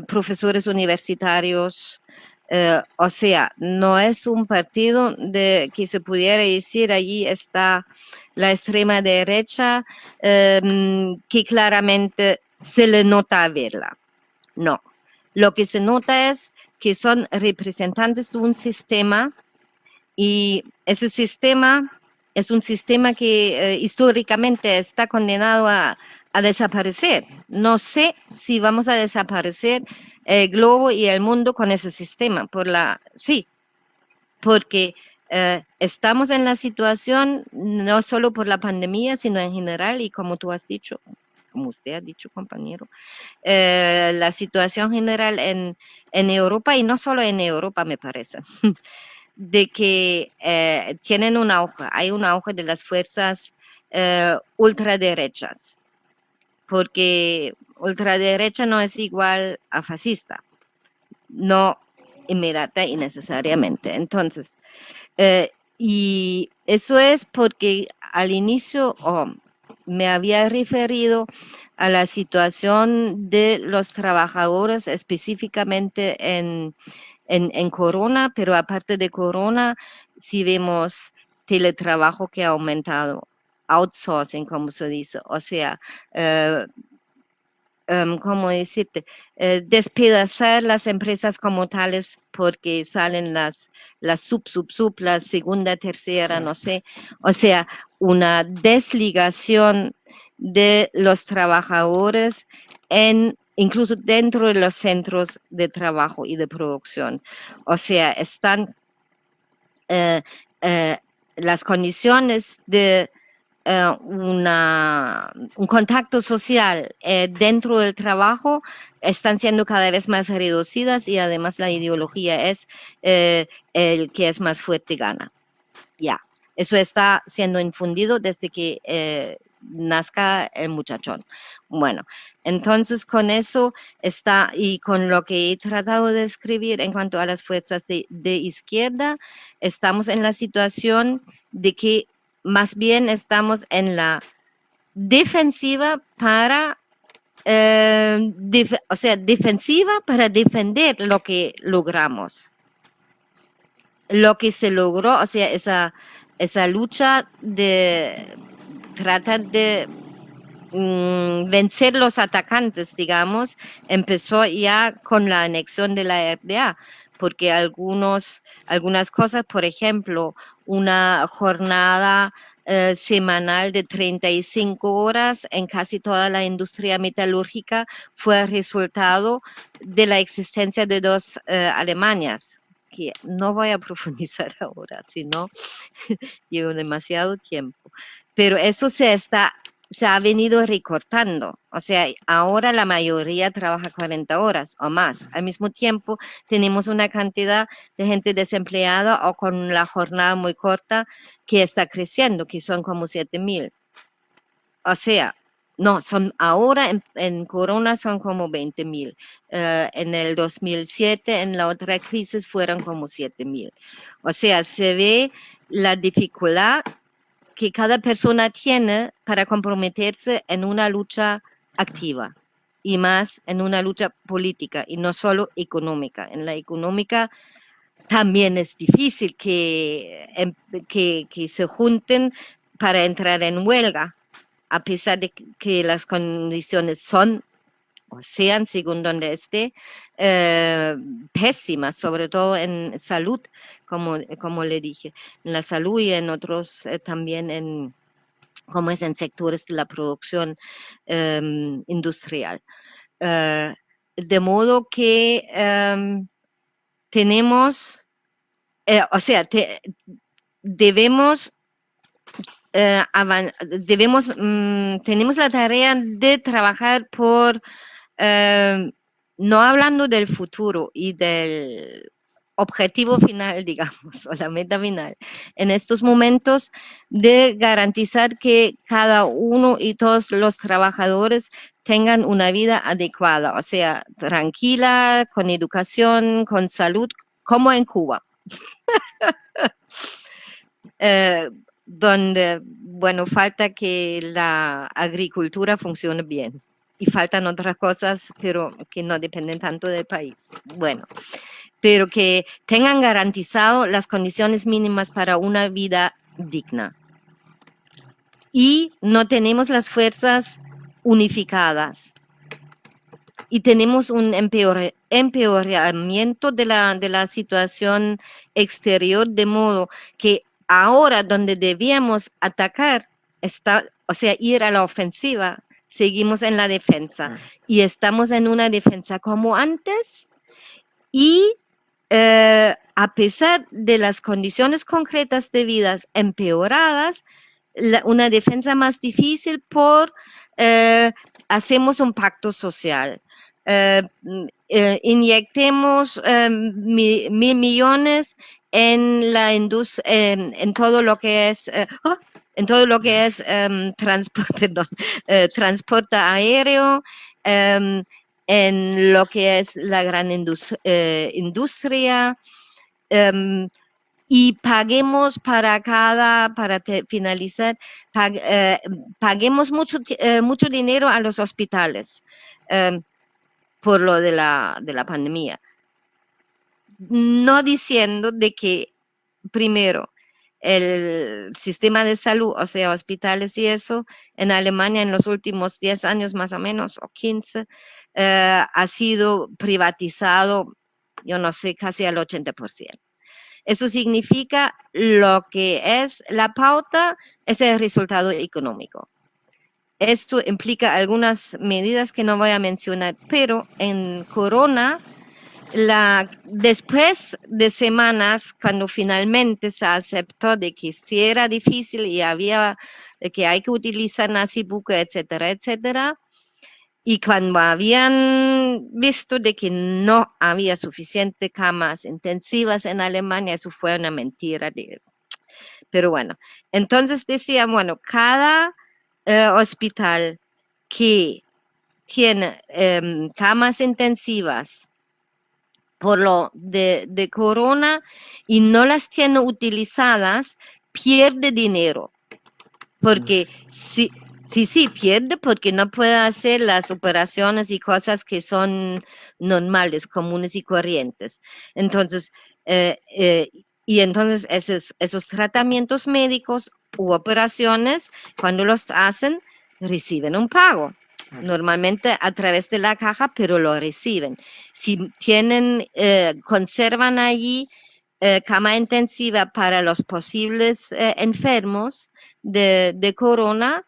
profesores universitarios. O sea, no es un partido que se pudiera decir allí está la extrema derecha, que claramente se le nota a verla. No, lo que se nota es que son representantes de un sistema y ese sistema es un sistema que históricamente está condenado a desaparecer. No sé si vamos a desaparecer el globo y el mundo con ese sistema. Sí, porque estamos en la situación no solo por la pandemia, sino en general, y como tú has dicho, como usted ha dicho, compañero, la situación general en Europa, y no solo en Europa, me parece, de que tienen un auge, hay un auge de las fuerzas ultraderechas, porque ultraderecha no es igual a fascista, no inmediata y necesariamente. Entonces, y eso es porque al inicio me había referido a la situación de los trabajadores específicamente en Corona, pero aparte de Corona, si vemos teletrabajo que ha aumentado, outsourcing, como se dice, o sea, eh, ¿cómo decirte? Despedazar las empresas como tales porque salen las la segunda, tercera, no sé. O sea, una desligación de los trabajadores incluso dentro de los centros de trabajo y de producción. O sea, están eh, eh, las condiciones de un contacto social dentro del trabajo están siendo cada vez más reducidas y además la ideología es el que es más fuerte gana. Ya, eso está siendo infundido desde que nazca el muchachón. Bueno, entonces con eso está y con lo que he tratado de escribir en cuanto a las fuerzas de izquierda, estamos en la situación de que más bien estamos en la defensiva para, o sea, defensiva para defender lo que logramos. Lo que se logró, o sea, esa lucha de tratar de vencer los atacantes, digamos, empezó ya con la anexión de la RDA, porque algunas cosas, por ejemplo, una jornada semanal de 35 horas en casi toda la industria metalúrgica fue resultado de la existencia de dos Alemanias, que no voy a profundizar ahora, si no llevo demasiado tiempo. Pero eso se ha venido recortando. O sea, ahora la mayoría trabaja 40 horas o más. Al mismo tiempo, tenemos una cantidad de gente desempleada o con la jornada muy corta que está creciendo, que son como 7,000. O sea, no, ahora en Corona son como 20,000. En el 2007, en la otra crisis, fueron como 7,000. O sea, se ve la dificultad que cada persona tiene para comprometerse en una lucha activa y más en una lucha política y no solo económica. En la económica también es difícil que se junten para entrar en huelga, a pesar de que las condiciones son o sean, según donde esté, pésimas, sobre todo en salud, como le dije, en la salud y en otros también como es en sectores de la producción industrial. De modo que tenemos, o sea, debemos tenemos la tarea de trabajar por, no hablando del futuro y del objetivo final, digamos, o la meta final, en estos momentos de garantizar que cada uno y todos los trabajadores tengan una vida adecuada, o sea, tranquila, con educación, con salud, como en Cuba. Donde, bueno, falta que la agricultura funcione bien y faltan otras cosas, pero que no dependen tanto del país. Bueno, pero que tengan garantizado las condiciones mínimas para una vida digna. Y no tenemos las fuerzas unificadas. Y tenemos un empeoramiento de la situación exterior, de modo que ahora donde debíamos atacar, o sea, ir a la ofensiva, seguimos en la defensa. Y estamos en una defensa como antes y a pesar de las condiciones concretas de vidas empeoradas, una defensa más difícil hacemos un pacto social. Inyectemos 1.000 millones en la industria, en todo lo que es transporte aéreo, en lo que es la gran industria, y paguemos para finalizar, paguemos mucho dinero a los hospitales por lo de la pandemia. No diciendo de que, primero, el sistema de salud, o sea, hospitales y eso, en Alemania en los últimos 10 años más o menos, o 15, ha sido privatizado, yo no sé, casi al 80%. Eso significa lo que es la pauta, es el resultado económico. Esto implica algunas medidas que no voy a mencionar, pero en Corona, después de semanas, cuando finalmente se aceptó de que sí era difícil y de que hay que utilizar nacibuque, etcétera, etcétera, y cuando habían visto de que no había suficientes camas intensivas en Alemania, eso fue una mentira. Pero bueno, entonces decía, bueno, cada hospital que tiene camas intensivas por lo de corona y no las tiene utilizadas, pierde dinero. Porque sí, pierde porque no puede hacer las operaciones y cosas que son normales, comunes y corrientes. Entonces, y entonces esos tratamientos médicos u operaciones, cuando los hacen, reciben un pago. Normalmente a través de la caja, pero lo reciben. Si conservan allí cama intensiva para los posibles enfermos de corona,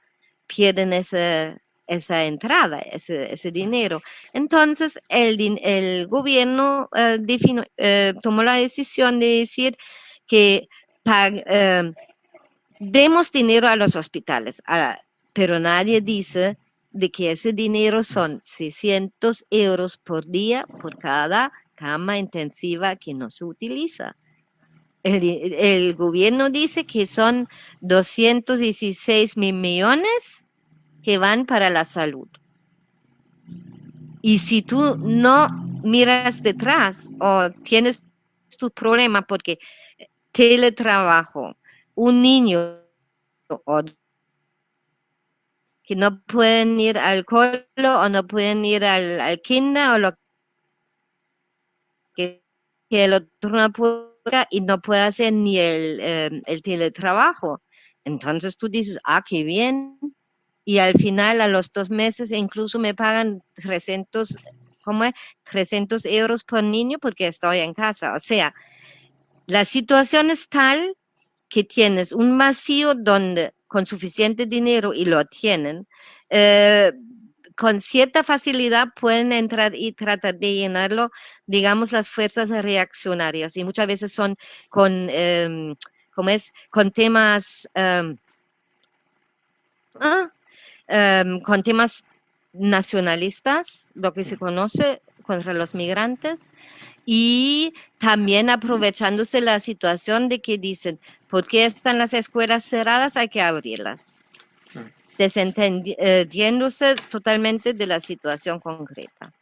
pierden esa entrada, ese dinero. Entonces, el gobierno tomó la decisión de decir que demos dinero a los hospitales, pero nadie dice de que ese dinero son 600 euros por día por cada cama intensiva que no se utiliza. El gobierno dice que son 216 mil millones que van para la salud. Y si tú no miras detrás o tienes tu problema porque teletrabajo, un niño o que no pueden ir al colo o no pueden ir al kinder o lo que el otro no puede y no puede hacer ni el teletrabajo. Entonces tú dices, qué bien. Y al final, a los 2 meses, incluso me pagan 300, ¿cómo es? 300 euros por niño porque estoy en casa. O sea, la situación es tal que tienes un vacío donde con suficiente dinero, y lo tienen, con cierta facilidad pueden entrar y tratar de llenarlo, digamos, las fuerzas reaccionarias. Y muchas veces son con, con temas, con temas nacionalistas, lo que se conoce contra los migrantes, y también aprovechándose la situación de que dicen, ¿por qué están las escuelas cerradas? Hay que abrirlas, claro. desentendiéndose totalmente de la situación concreta.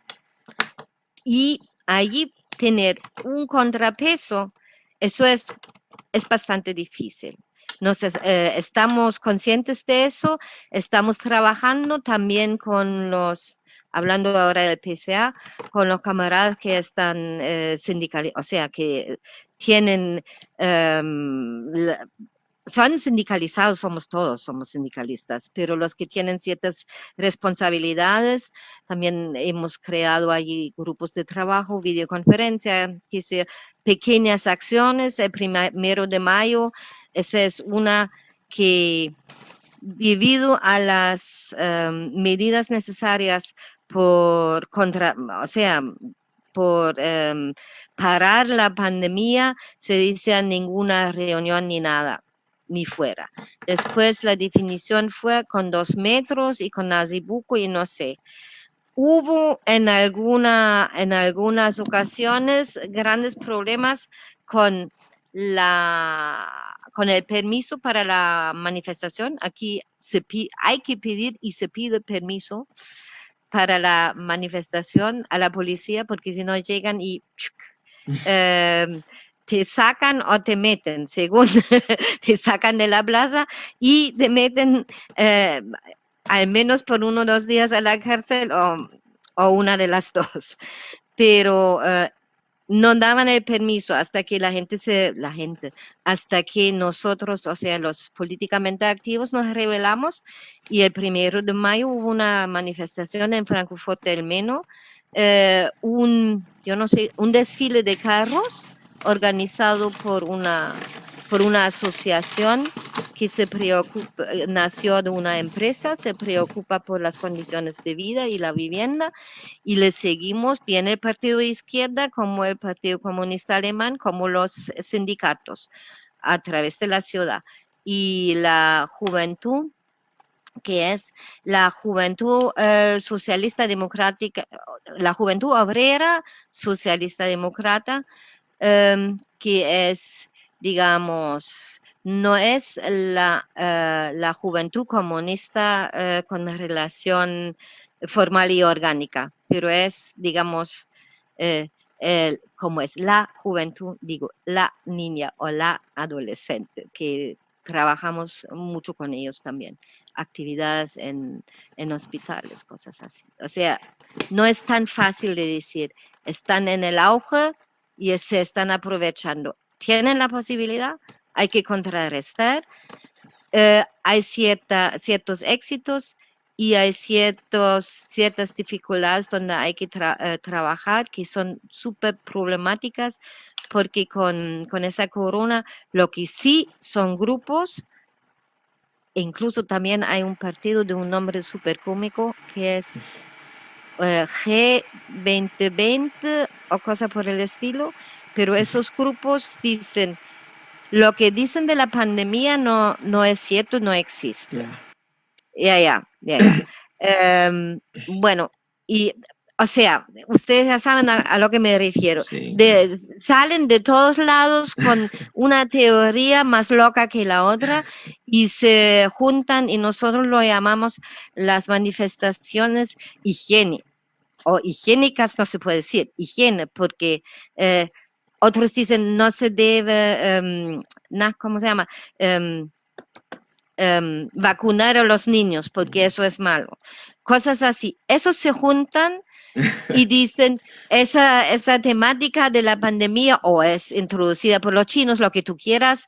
Y allí tener un contrapeso, eso es bastante difícil. Estamos conscientes de eso, estamos trabajando también con hablando ahora del PCA, con los camaradas que están sindicalizados, o sea, que tienen son sindicalizados, somos todos, somos sindicalistas, pero los que tienen ciertas responsabilidades, también hemos creado allí grupos de trabajo, videoconferencia, pequeñas acciones. El 1 de mayo, esa es una que debido a las medidas necesarias por parar la pandemia, se dice ninguna reunión ni nada, ni fuera. Después la definición fue con 2 metros y con nazibuco y no sé. Hubo en algunas ocasiones grandes problemas con con el permiso para la manifestación. Aquí hay que pedir y se pide permiso para la manifestación a la policía, porque si no llegan y te sacan o te meten, según te sacan de la plaza y te meten al menos por 1 o 2 días a la cárcel o una de las dos. Pero no daban el permiso hasta que hasta que nosotros, o sea, los políticamente activos nos rebelamos, y el 1 de mayo hubo una manifestación en Frankfurt del Meno, yo no sé, un desfile de carros organizado por una asociación que nació de una empresa, se preocupa por las condiciones de vida y la vivienda, y le seguimos bien el partido de izquierda como el Partido Comunista Alemán, como los sindicatos a través de la ciudad. Y la juventud, que es la juventud socialista democrática, la juventud obrera socialista demócrata, que es, digamos, no es la juventud comunista con relación formal y orgánica, pero es, digamos, como es la juventud, digo, la niña o la adolescente, que trabajamos mucho con ellos también, actividades en hospitales, cosas así. O sea, no es tan fácil de decir, están en el auge y se están aprovechando. Tienen la posibilidad, hay que contrarrestar. Hay ciertos éxitos y hay ciertas dificultades donde hay que trabajar, que son súper problemáticas, porque con esa corona lo que sí son grupos, e incluso también hay un partido de un nombre súper cómico que es G2020 o cosa por el estilo, pero esos grupos dicen, lo que dicen de la pandemia no es cierto, no existe. Ya. Bueno, y o sea, ustedes ya saben a lo que me refiero. Sí. Salen de todos lados con una teoría más loca que la otra y se juntan, y nosotros lo llamamos las manifestaciones higiénicas, no se puede decir higiene, porque otros dicen no se debe, ¿cómo se llama? Vacunar a los niños porque eso es malo. Cosas así. Esos se juntan y dicen, esa temática de la pandemia o es introducida por los chinos, lo que tú quieras,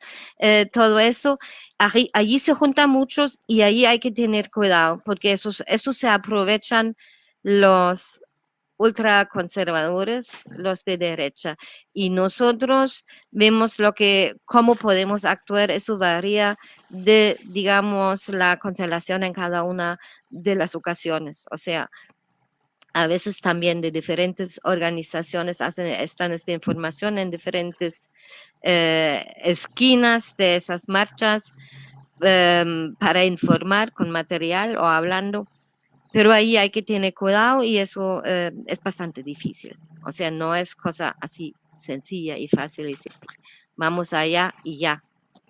todo eso, allí se juntan muchos y ahí hay que tener cuidado, porque esos se aprovechan los ultraconservadores, los de derecha, y nosotros vemos cómo podemos actuar. Eso varía de, digamos, la constelación en cada una de las ocasiones. O sea, a veces también de diferentes organizaciones están esta información en diferentes esquinas de esas marchas para informar con material o hablando. Pero ahí hay que tener cuidado y eso es bastante difícil. O sea, no es cosa así sencilla y fácil y simple. Vamos allá y ya,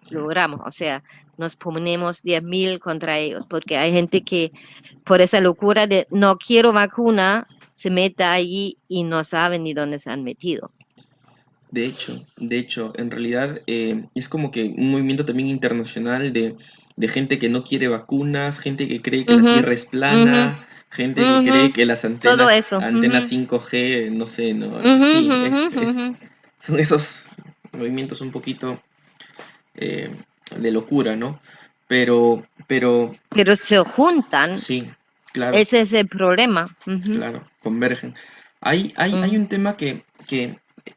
logramos. O sea, nos ponemos 10.000 contra ellos, porque hay gente que por esa locura de no quiero vacuna, se mete allí y no saben ni dónde se han metido. De hecho, en realidad es como que un movimiento también internacional de gente que no quiere vacunas, gente que cree que la Ujú, Tierra es ujú, plana, gente que ujú. cree que las Todo antenas, esto. antenas 5G, no sé, no, Ujú, sí, ujú, ujú. son esos movimientos un poquito eh, de locura, ¿no? Pero Pero se juntan, sí, claro, ese es el problema. Ujú, claro, convergen. Hay ujú, un tema que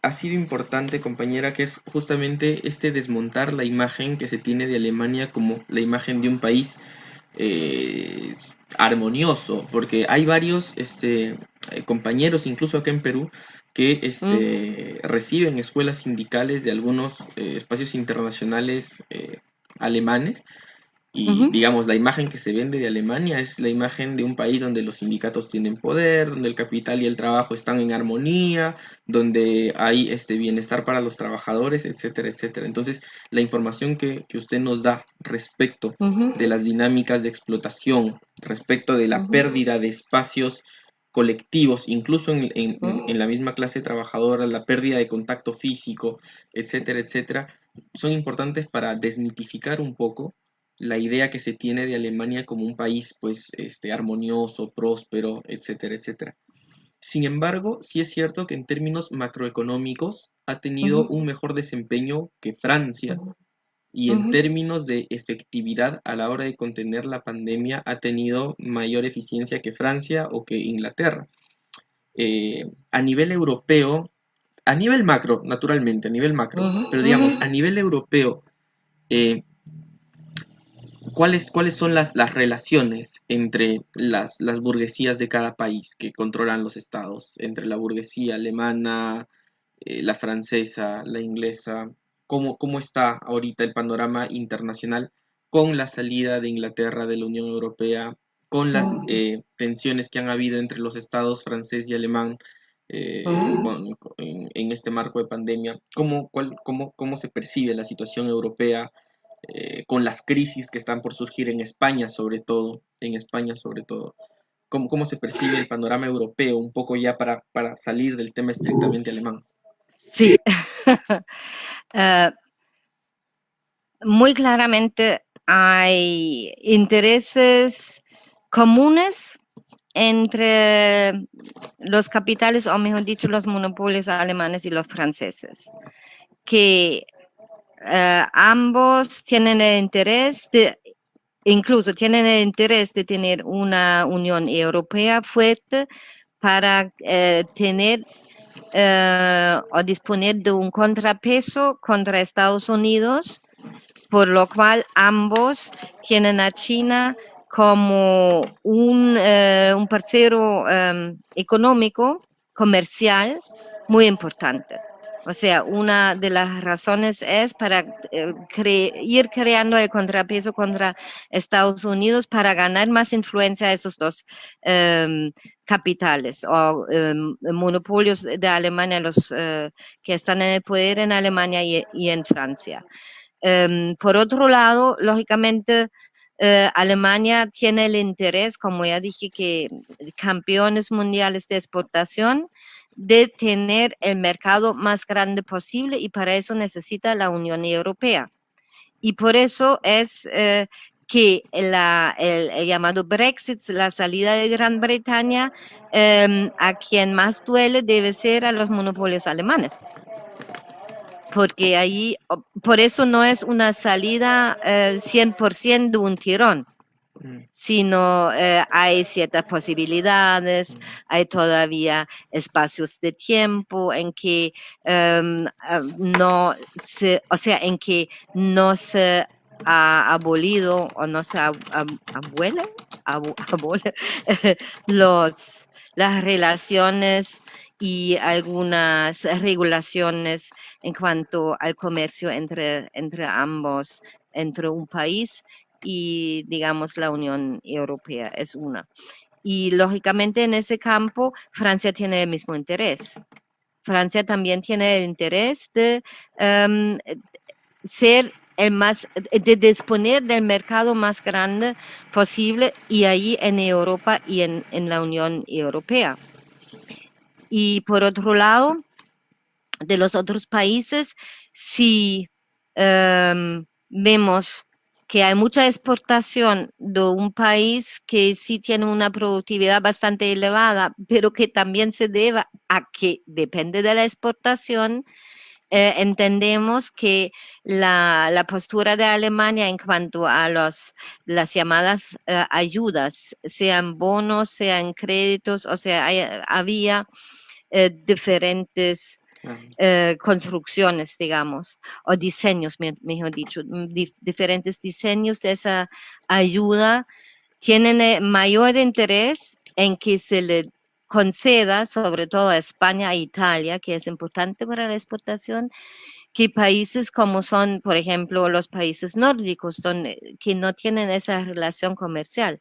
ha sido importante, compañera, que es justamente este desmontar la imagen que se tiene de Alemania como la imagen de un país eh, armonioso, porque hay varios compañeros, incluso acá en Perú, que ujú, reciben escuelas sindicales de algunos espacios internacionales alemanes y ujú, digamos, la imagen que se vende de Alemania es la imagen de un país donde los sindicatos tienen poder, donde el capital y el trabajo están en armonía, donde hay bienestar para los trabajadores, etcétera, etcétera. Entonces, la información que usted nos da respecto ujú, de las dinámicas de explotación, respecto de la ujú, pérdida de espacios colectivos, incluso en ujú, la misma clase trabajadora, la pérdida de contacto físico, etcétera, etcétera, son importantes para desmitificar un poco la idea que se tiene de Alemania como un país pues armonioso, próspero, etcétera, etcétera. Sin embargo, sí es cierto que en términos macroeconómicos ha tenido un mejor desempeño que Francia ujú, y en ujú, términos de efectividad a la hora de contener la pandemia ha tenido mayor eficiencia que Francia o que Inglaterra. A nivel europeo, a nivel macro, naturalmente, a nivel macro, ujú, pero ujú, digamos, a nivel europeo, eh, ¿cuáles son las relaciones entre las burguesías de cada país que controlan los estados? Entre la burguesía alemana, la francesa, la inglesa. ¿Cómo está ahorita el panorama internacional con la salida de Inglaterra de la Unión Europea, con las tensiones que han habido entre los estados francés y alemán ujú. en este marco de pandemia? ¿Cómo se percibe la situación europea con las crisis que están por surgir en España sobre todo, ¿cómo se percibe el panorama europeo un poco ya para salir del tema estrictamente alemán? Sí. Eh, muy claramente hay intereses comunes entre los capitales, o mejor dicho, los monopolios alemanes y los franceses, que ambos tienen el interés de, incluso tienen el interés de tener una Unión Europea fuerte para tener o disponer de un contrapeso contra Estados Unidos, por lo cual ambos tienen a China como un parcero económico, comercial, muy importante. O sea, una de las razones es para ir creando el contrapeso contra Estados Unidos para ganar más influencia a esos dos capitales o monopolios de Alemania, los que están en el poder en Alemania y en Francia. Por otro lado, lógicamente, Alemania tiene el interés, como ya dije, que campeones mundiales de exportación, de tener el mercado más grande posible y para eso necesita la Unión Europea. Y por eso es que el llamado Brexit, la salida de Gran Bretaña, a quien más duele debe ser a los monopolios alemanes porque ahí, por eso no es una salida 100% de un tirón, Mm, sino hay ciertas posibilidades, mm, hay todavía espacios de tiempo en que no se, o sea, en que no se ha abolido o no se abuela, abole, los, las relaciones y algunas regulaciones en cuanto al comercio entre ambos, entre un país y, digamos, la Unión Europea es una. Y lógicamente en ese campo Francia tiene el mismo interés. Francia también tiene el interés de ser de disponer del mercado más grande posible y ahí en Europa y en la Unión Europea. Y por otro lado, de los otros países, si vemos que hay mucha exportación de un país que sí tiene una productividad bastante elevada, pero que también se debe a que depende de la exportación, entendemos que la postura de Alemania en cuanto a las llamadas ayudas, sean bonos, sean créditos, o sea, había diferentes construcciones, digamos, o diseños, mejor dicho, diferentes diseños de esa ayuda tienen mayor interés en que se le conceda, sobre todo a España e Italia, que es importante para la exportación, que países como son, por ejemplo, los países nórdicos, que no tienen esa relación comercial,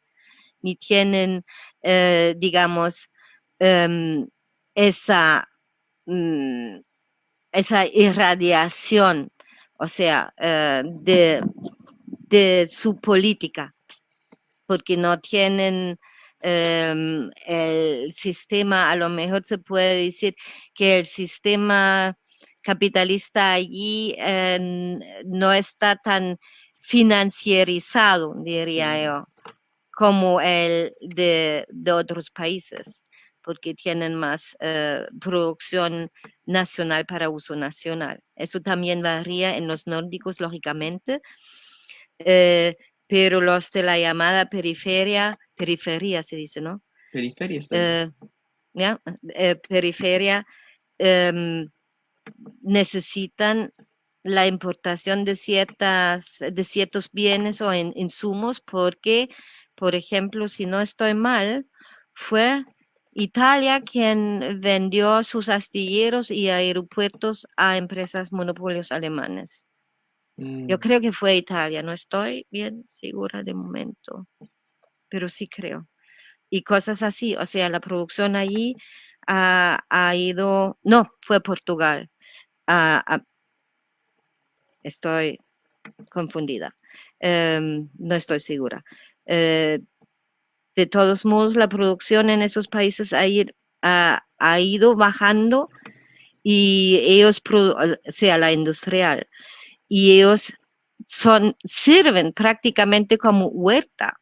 ni tienen, digamos, esa, mm, esa irradiación, o sea, de su política, porque no tienen el sistema, a lo mejor se puede decir que el sistema capitalista allí no está tan financierizado, diría yo, como el de otros países, porque tienen más producción nacional para uso nacional. Eso también varía en los nórdicos, lógicamente, pero los de la llamada periferia se dice, ¿no? Periferia está bien. ¿Ya? Periferia necesitan la importación de ciertos bienes o insumos porque, por ejemplo, si no estoy mal, fue Italia quien vendió sus astilleros y aeropuertos a empresas monopolios alemanes. Yo creo que fue Italia, no estoy bien segura de momento, pero sí creo. Y cosas así, o sea, la producción allí ha ido, no, fue Portugal. Estoy confundida, no estoy segura. De todos modos, la producción en esos países ha ido bajando y ellos, o sea, la industrial, y ellos sirven prácticamente como huerta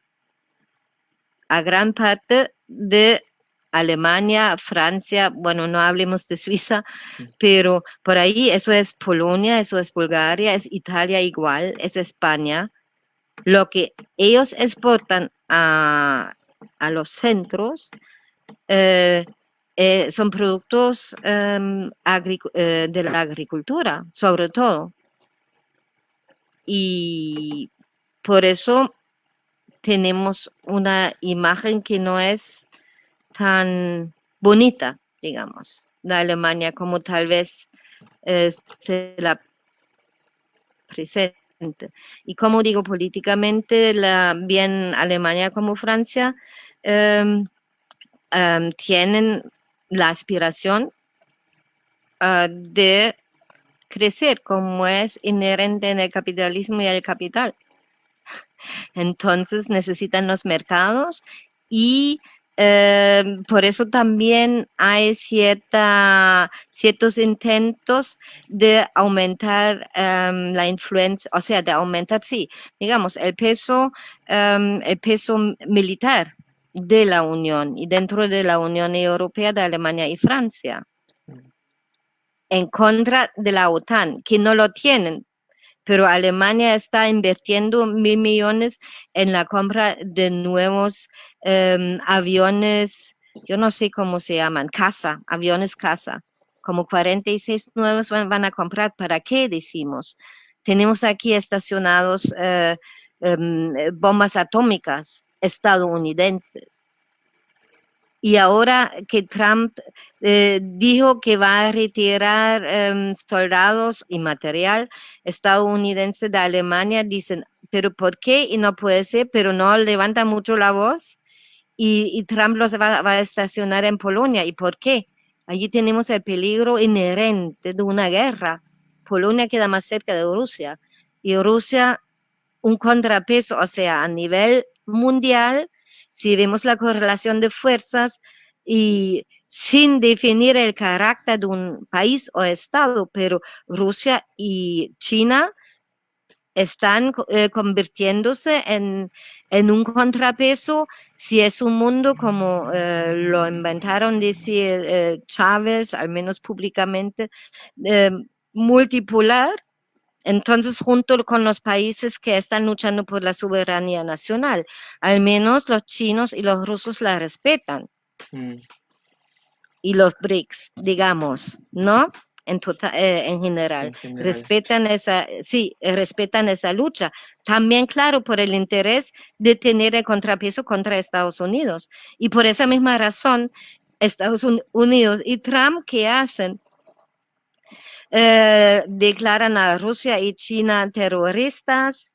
a gran parte de Alemania, Francia, bueno, no hablemos de Suiza, pero por ahí eso es Polonia, eso es Bulgaria, es Italia igual, es España. Lo que ellos exportan a los centros son productos de la agricultura, sobre todo. Y por eso tenemos una imagen que no es tan bonita, digamos, de Alemania como tal vez se la presente. Y como digo, políticamente, bien Alemania como Francia tienen la aspiración de crecer como es inherente en el capitalismo y el capital. Entonces necesitan los mercados y por eso también hay ciertos intentos de aumentar la influencia, o sea, de aumentar, sí, digamos, el peso militar de la Unión y dentro de la Unión Europea de Alemania y Francia, en contra de la OTAN, que no lo tienen. Pero Alemania está invirtiendo 1.000 millones en la compra de nuevos aviones, yo no sé cómo se llaman, aviones casa, como 46 nuevos van a comprar. ¿Para qué decimos? Tenemos aquí estacionados bombas atómicas estadounidenses. Y ahora que Trump dijo que va a retirar soldados y material estadounidense de Alemania, dicen, ¿pero por qué? Y no puede ser, pero no levanta mucho la voz y Trump los va a estacionar en Polonia. ¿Y por qué? Allí tenemos el peligro inherente de una guerra. Polonia queda más cerca de Rusia y Rusia un contrapeso, o sea, a nivel mundial, si vemos la correlación de fuerzas y sin definir el carácter de un país o estado, pero Rusia y China están convirtiéndose un contrapeso si es un mundo como lo inventaron decir Chávez, al menos públicamente, eh, multipolar. Entonces, junto con los países que están luchando por la soberanía nacional, al menos los chinos y los rusos la respetan. Mm, Y los BRICS, digamos, ¿no? En general, en general. respetan respetan esa lucha. También, claro, por el interés de tener el contrapeso contra Estados Unidos. Y por esa misma razón, Estados Unidos y Trump, ¿qué hacen? Declaran a Rusia y China terroristas.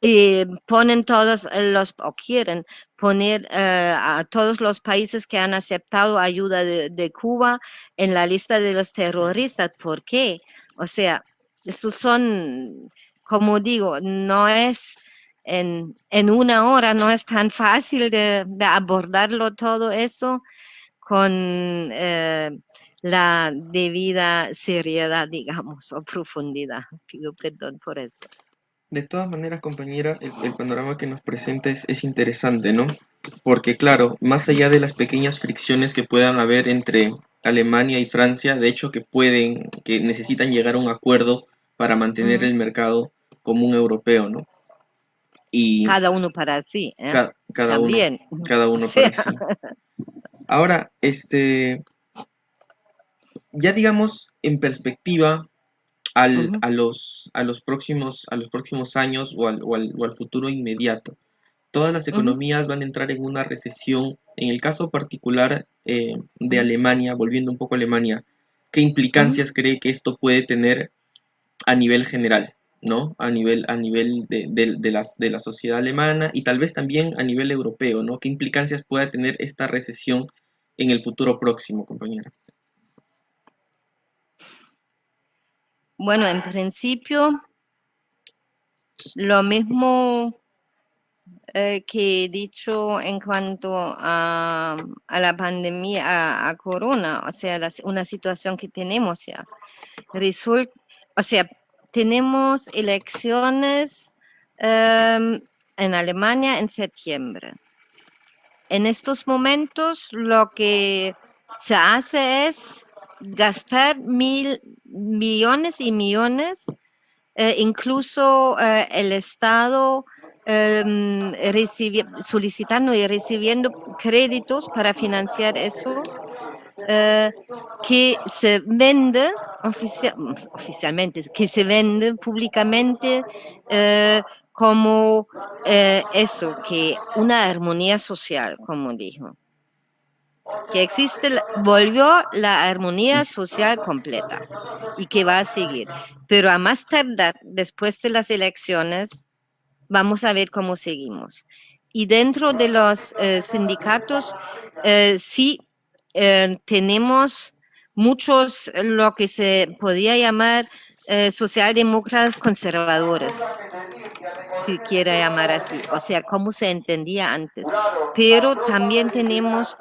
Y ponen o quieren poner a todos los países que han aceptado ayuda de Cuba en la lista de los terroristas. ¿Por qué? O sea, esos son, como digo, no es en una hora, no es tan fácil de abordarlo todo eso con la debida seriedad, digamos, o profundidad. Pido perdón por eso. De todas maneras, compañera, el panorama que nos presenta es interesante, ¿no? Porque, claro, más allá de las pequeñas fricciones que puedan haber entre Alemania y Francia, de hecho que necesitan llegar a un acuerdo para mantener Ujú. el mercado común europeo, ¿no? Y Cada uno para sí, ¿eh? cada uno, También. cada O uno sea, para sí. Ahora, ya digamos en perspectiva ujú, a los próximos años o al futuro inmediato. Todas las ujú, economías van a entrar en una recesión. En el caso particular de ujú, Alemania, volviendo un poco a Alemania, ¿qué ujú. implicancias cree que esto puede tener a nivel general, ¿no? A nivel de la sociedad alemana y tal vez también a nivel europeo, ¿no? ¿Qué implicancias puede tener esta recesión en el futuro próximo, compañera? Bueno, en principio, lo mismo que he dicho en cuanto a la pandemia, a Corona, o sea, una situación que tenemos ya. Resulta, o sea, tenemos elecciones en Alemania en septiembre. En estos momentos lo que se hace es gastar millones y millones, incluso el Estado solicitando y recibiendo créditos para financiar eso, eh, que se vende oficialmente, que se vende públicamente eh, como eso, que una armonía social, como dijo, que existe, volvió la armonía social completa y que va a seguir. Pero a más tardar, después de las elecciones, vamos a ver cómo seguimos. Y dentro de los sindicatos, sí tenemos muchos, lo que se podía llamar socialdemócratas conservadores, si quiere llamar así, o sea, como se entendía antes. Pero también tenemos,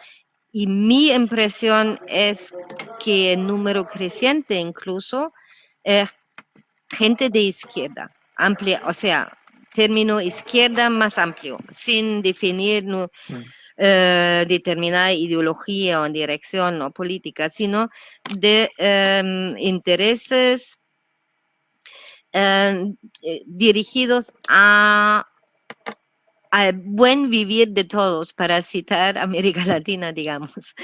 y mi impresión es que en número creciente incluso, eh, gente de izquierda, amplia, o sea, término izquierda más amplio, sin definir Mm. determinada ideología o dirección o política, sino de intereses dirigidos al buen vivir de todos, para citar América Latina, digamos.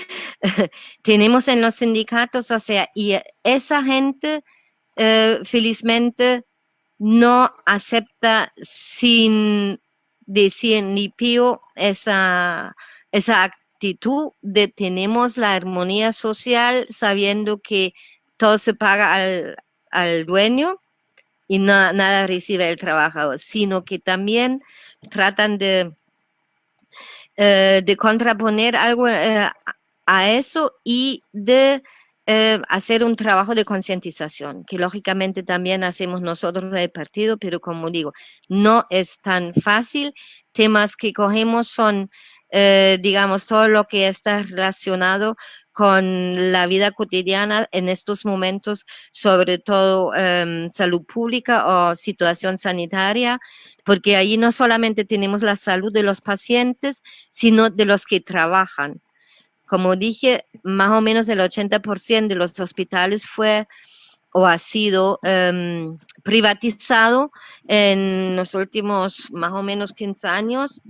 Tenemos en los sindicatos, o sea, y esa gente felizmente no acepta sin decir ni pío esa actitud de tenemos la armonía social sabiendo que todo se paga al dueño y nada recibe el trabajador, sino que también tratan de contraponer algo a eso y de hacer un trabajo de concientización, que lógicamente también hacemos nosotros del partido, pero como digo, no es tan fácil. Temas que cogemos son, digamos, todo lo que está relacionado con la vida cotidiana en estos momentos, sobre todo salud pública o situación sanitaria, porque allí no solamente tenemos la salud de los pacientes, sino de los que trabajan. Como dije, más o menos el 80% de los hospitales fue o ha sido privatizado en los últimos más o menos 15 años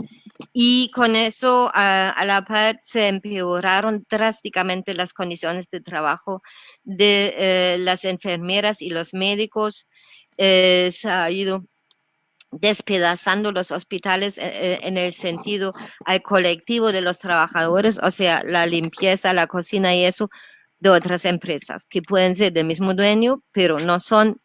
y con eso a la par se empeoraron drásticamente las condiciones de trabajo de las enfermeras y los médicos. Se ha ido despedazando los hospitales en el sentido al colectivo de los trabajadores, o sea, la limpieza, la cocina y eso de otras empresas que pueden ser del mismo dueño, pero no son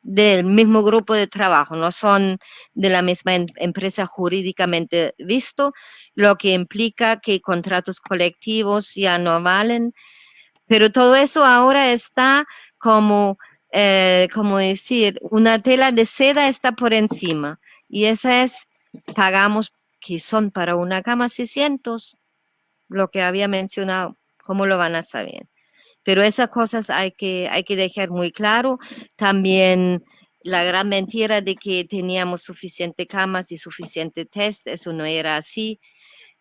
del mismo grupo de trabajo, no son de la misma empresa jurídicamente visto, lo que implica que contratos colectivos ya no valen, pero todo eso ahora está como decir, una tela de seda está por encima y esa es, pagamos que son para una cama 600, lo que había mencionado, ¿cómo lo van a saber? Pero esas cosas hay que dejar muy claro. También la gran mentira de que teníamos suficiente camas y suficiente test, eso no era así.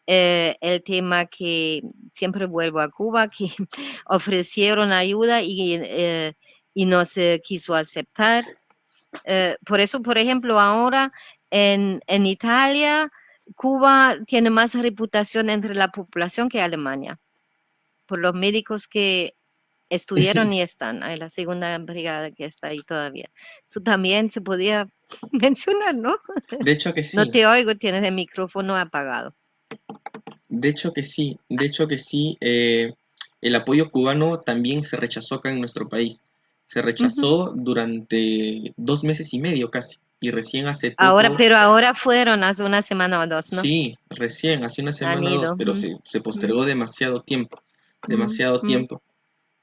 El tema que siempre vuelvo a Cuba, que ofrecieron ayuda y no se quiso aceptar. Por eso, por ejemplo, ahora en Italia, Cuba tiene más reputación entre la población que Alemania, por los médicos que estuvieron y están. Hay la segunda brigada que está ahí todavía. Eso también se podía mencionar, ¿no? De hecho que No sí, te oigo, tienes el micrófono apagado. de hecho que sí, de hecho que sí. El apoyo cubano también se rechazó acá en nuestro país. Se Ujú. rechazó durante 2 meses y medio casi. Y recién hace Ahora, poco, pero ahora fueron hace una semana o dos, ¿no? sí, recién, hace una Han semana o dos, ido. pero Ujú, se ujú, postergó demasiado tiempo, ujú, demasiado ujú. tiempo.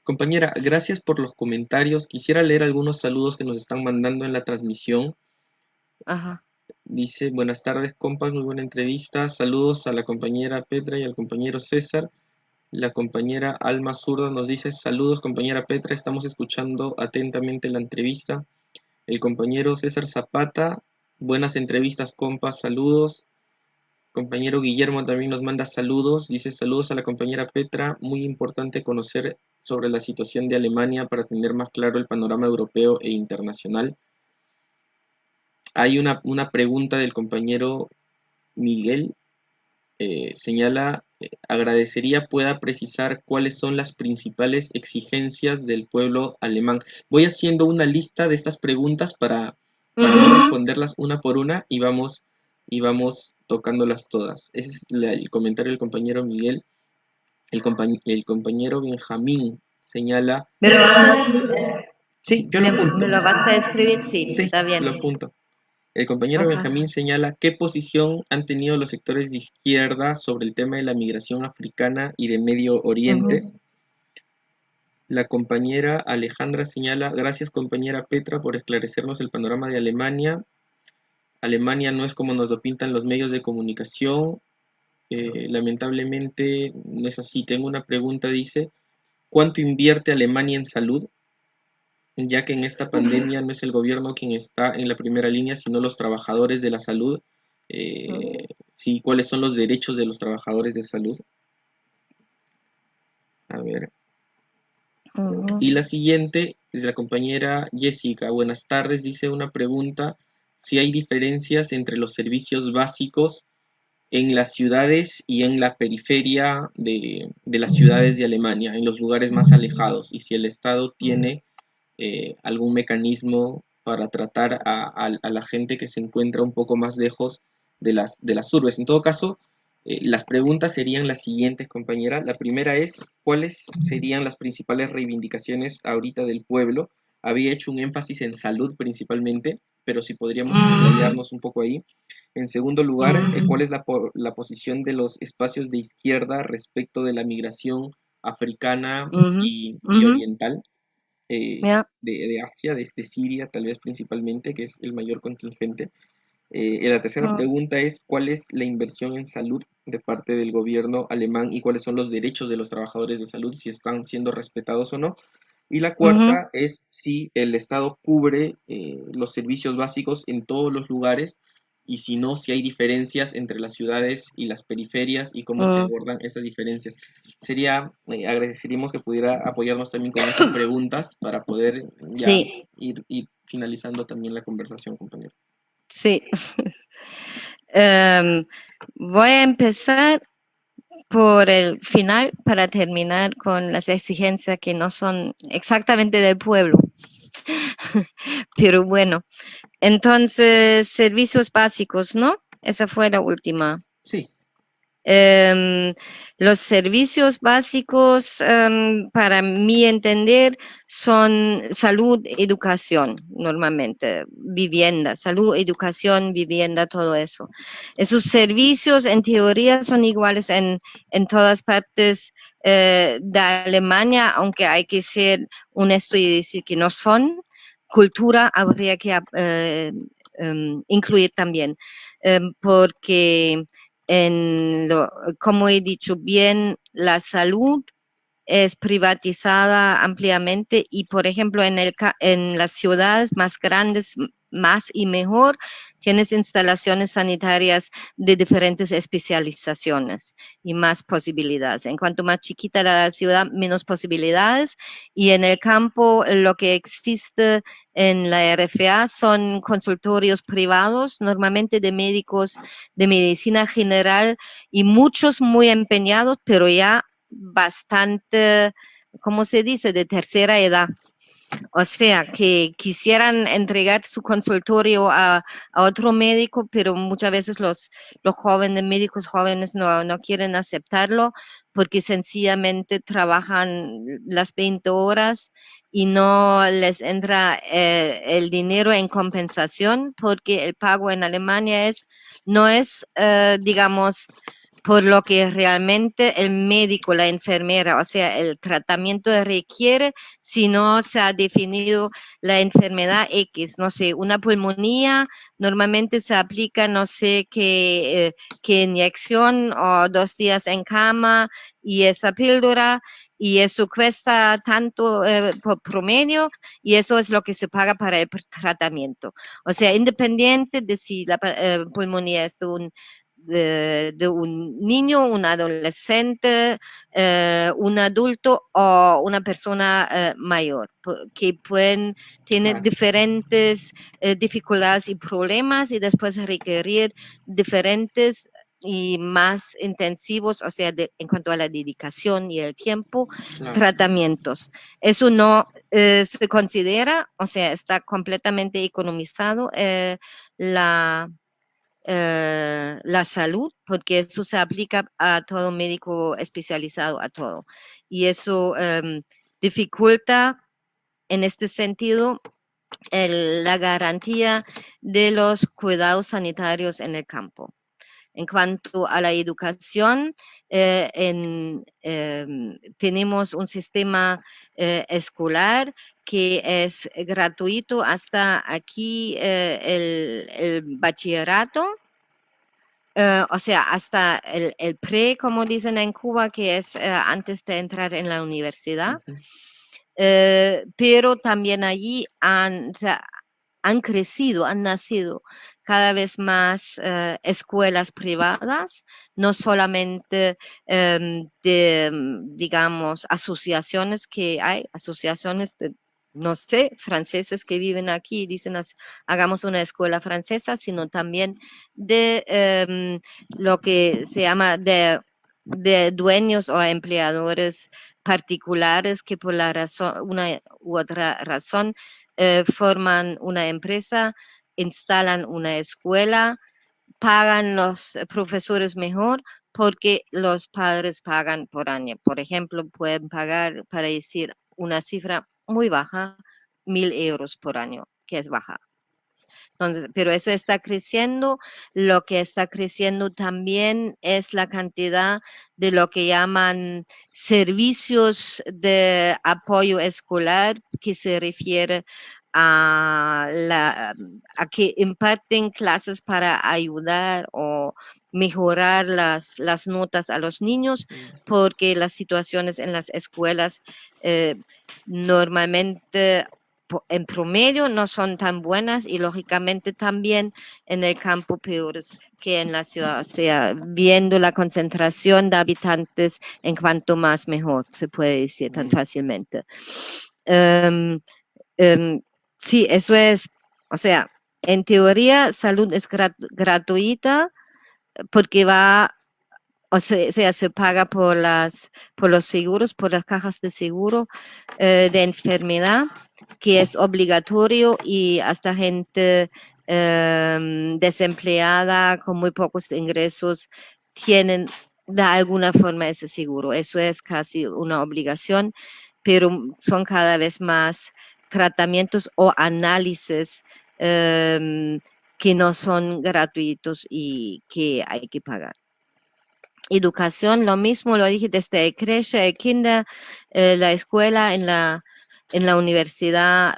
Compañera, gracias por los comentarios. Quisiera leer algunos saludos que nos están mandando en la transmisión. Ajá. Dice, buenas tardes, compas, muy buena entrevista. Saludos a la compañera Petra y al compañero César. La compañera Alma Zurdo nos dice, saludos compañera Petra, estamos escuchando atentamente la entrevista. El compañero César Zapata, buenas entrevistas, compas, saludos. Compañero Guillermo también nos manda saludos, dice saludos a la compañera Petra, muy importante conocer sobre la situación de Alemania para tener más claro el panorama europeo e internacional. Hay una pregunta del compañero Miguel, señala, agradecería pueda precisar cuáles son las principales exigencias del pueblo alemán. Voy haciendo una lista de estas preguntas para no Ujú. responderlas una por una y vamos tocándolas todas. Ese es el comentario del compañero Miguel. El compañero Benjamín señala, ¿Me lo vas a, des- sí, yo lo me apunto, lo vas a escribir? Sí, sí, está lo bien. apunto. El compañero Okay. Benjamín señala qué posición han tenido los sectores de izquierda sobre el tema de la migración africana y de Medio Oriente. Ujú. La compañera Alejandra señala, gracias compañera Petra por esclarecernos el panorama de Alemania. Alemania no es como nos lo pintan los medios de comunicación. Lamentablemente no es así. Tengo una pregunta, dice, ¿cuánto invierte Alemania en salud? Ya que en esta pandemia no es el gobierno quien está en la primera línea, sino los trabajadores de la salud. Ujú. Sí, ¿cuáles son los derechos de los trabajadores de salud? A ver. Ujú. Y la siguiente es de la compañera Jessica. Buenas tardes, dice una pregunta, si hay diferencias entre los servicios básicos en las ciudades y en la periferia de las ciudades de Alemania, en los lugares más alejados, y si el Estado tiene algún mecanismo para tratar a la gente que se encuentra un poco más lejos de las urbes. En todo caso, las preguntas serían las siguientes, compañera. La primera es, ¿cuáles serían las principales reivindicaciones ahorita del pueblo? había hecho un énfasis en salud principalmente, pero si podríamos Mm, explayarnos un poco ahí. En segundo lugar, ¿cuál mm, es la posición de los espacios de izquierda respecto de la migración africana ujú, y ujú, oriental? ya, De Asia, desde Siria, tal vez principalmente, que es el mayor contingente. Y la tercera mm, pregunta es, ¿cuál es la inversión en salud de parte del gobierno alemán y cuáles son los derechos de los trabajadores de salud, si están siendo respetados o no? Y la ujú. cuarta es si el Estado cubre los servicios básicos en todos los lugares y si no, si hay diferencias entre las ciudades y las periferias y cómo se Mm. abordan esas diferencias. Agradeceríamos que pudiera apoyarnos también con esas preguntas para poder ya Sí, ir finalizando también la conversación, compañero. sí. Em, Voy a empezar por el final para terminar con las exigencias que no son exactamente del pueblo. Pero bueno, entonces, servicios básicos, ¿no? Esa fue la última. Sí, Em, los servicios básicos, para mi entender, son salud, educación, normalmente, vivienda, salud, educación, vivienda, todo eso. Esos servicios, en teoría, son iguales en todas partes de Alemania, aunque hay que ser honesto y decir que no son. Cultura habría que incluir también, porque como he dicho bien, la salud es privatizada ampliamente y, por ejemplo, en las ciudades más grandes, más y mejor, tienes instalaciones sanitarias de diferentes especializaciones y más posibilidades. En cuanto más chiquita la ciudad, menos posibilidades. Y en el campo, lo que existe en la RFA son consultorios privados, normalmente de médicos de medicina general y muchos muy empeñados, pero ya bastante, ¿cómo se dice?, de tercera edad. O sea, que quisieran entregar su consultorio a otro médico, pero muchas veces los jóvenes, médicos jóvenes no quieren aceptarlo porque sencillamente trabajan las 20 horas y no les entra el dinero en compensación porque el pago en Alemania no es, digamos, por lo que realmente el médico, la enfermera, o sea, el tratamiento requiere, si no se ha definido la enfermedad X, no sé, una pulmonía, normalmente se aplica, no sé qué inyección o 2 días en cama y esa píldora. Y eso cuesta tanto por promedio y eso es lo que se paga para el tratamiento. O sea, independiente de si la pulmonía es de un niño, un adolescente, un adulto o una persona mayor, que pueden tener claro, diferentes dificultades y problemas y después requerir diferentes y más intensivos, o sea, en cuanto a la dedicación y el tiempo, claro. tratamientos. Eso no se considera, o sea, está completamente economizado la salud, porque eso se aplica a todo médico especializado, a todo. Y eso dificulta en este sentido la garantía de los cuidados sanitarios en el campo. En cuanto a la educación, tenemos un sistema escolar que es gratuito hasta aquí el bachillerato, o sea, hasta el pre, como dicen en Cuba, que es antes de entrar en la universidad. Ujú, Pero también allí han crecido, han nacido cada vez más escuelas privadas, no solamente digamos, asociaciones que hay, asociaciones de, no sé, franceses que viven aquí y dicen, hagamos una escuela francesa, sino también de lo que se llama de dueños o empleadores particulares que por una u otra razón forman una empresa, instalan una escuela, pagan los profesores mejor porque los padres pagan por año. Por ejemplo, pueden pagar, para decir una cifra muy baja, 1.000 euros por año, que es baja. Entonces, pero eso está creciendo. Lo que está creciendo también es la cantidad de lo que llaman servicios de apoyo escolar, que se refiere a que imparten clases para ayudar o mejorar las notas a los niños, porque las situaciones en las escuelas normalmente en promedio no son tan buenas y lógicamente también en el campo peores que en la ciudad. O sea, viendo la concentración de habitantes, en cuanto más mejor, se puede decir tan fácilmente. Um, sí, eso es, o sea, en teoría salud es gratuita porque va, o sea, se paga por los seguros, por las cajas de seguro de enfermedad, que es obligatorio, y hasta gente desempleada con muy pocos ingresos tienen de alguna forma ese seguro. Eso es casi una obligación, pero son cada vez más tratamientos o análisis que no son gratuitos y que hay que pagar. Educación, lo mismo, lo dije desde creche, kinder, la escuela, en la universidad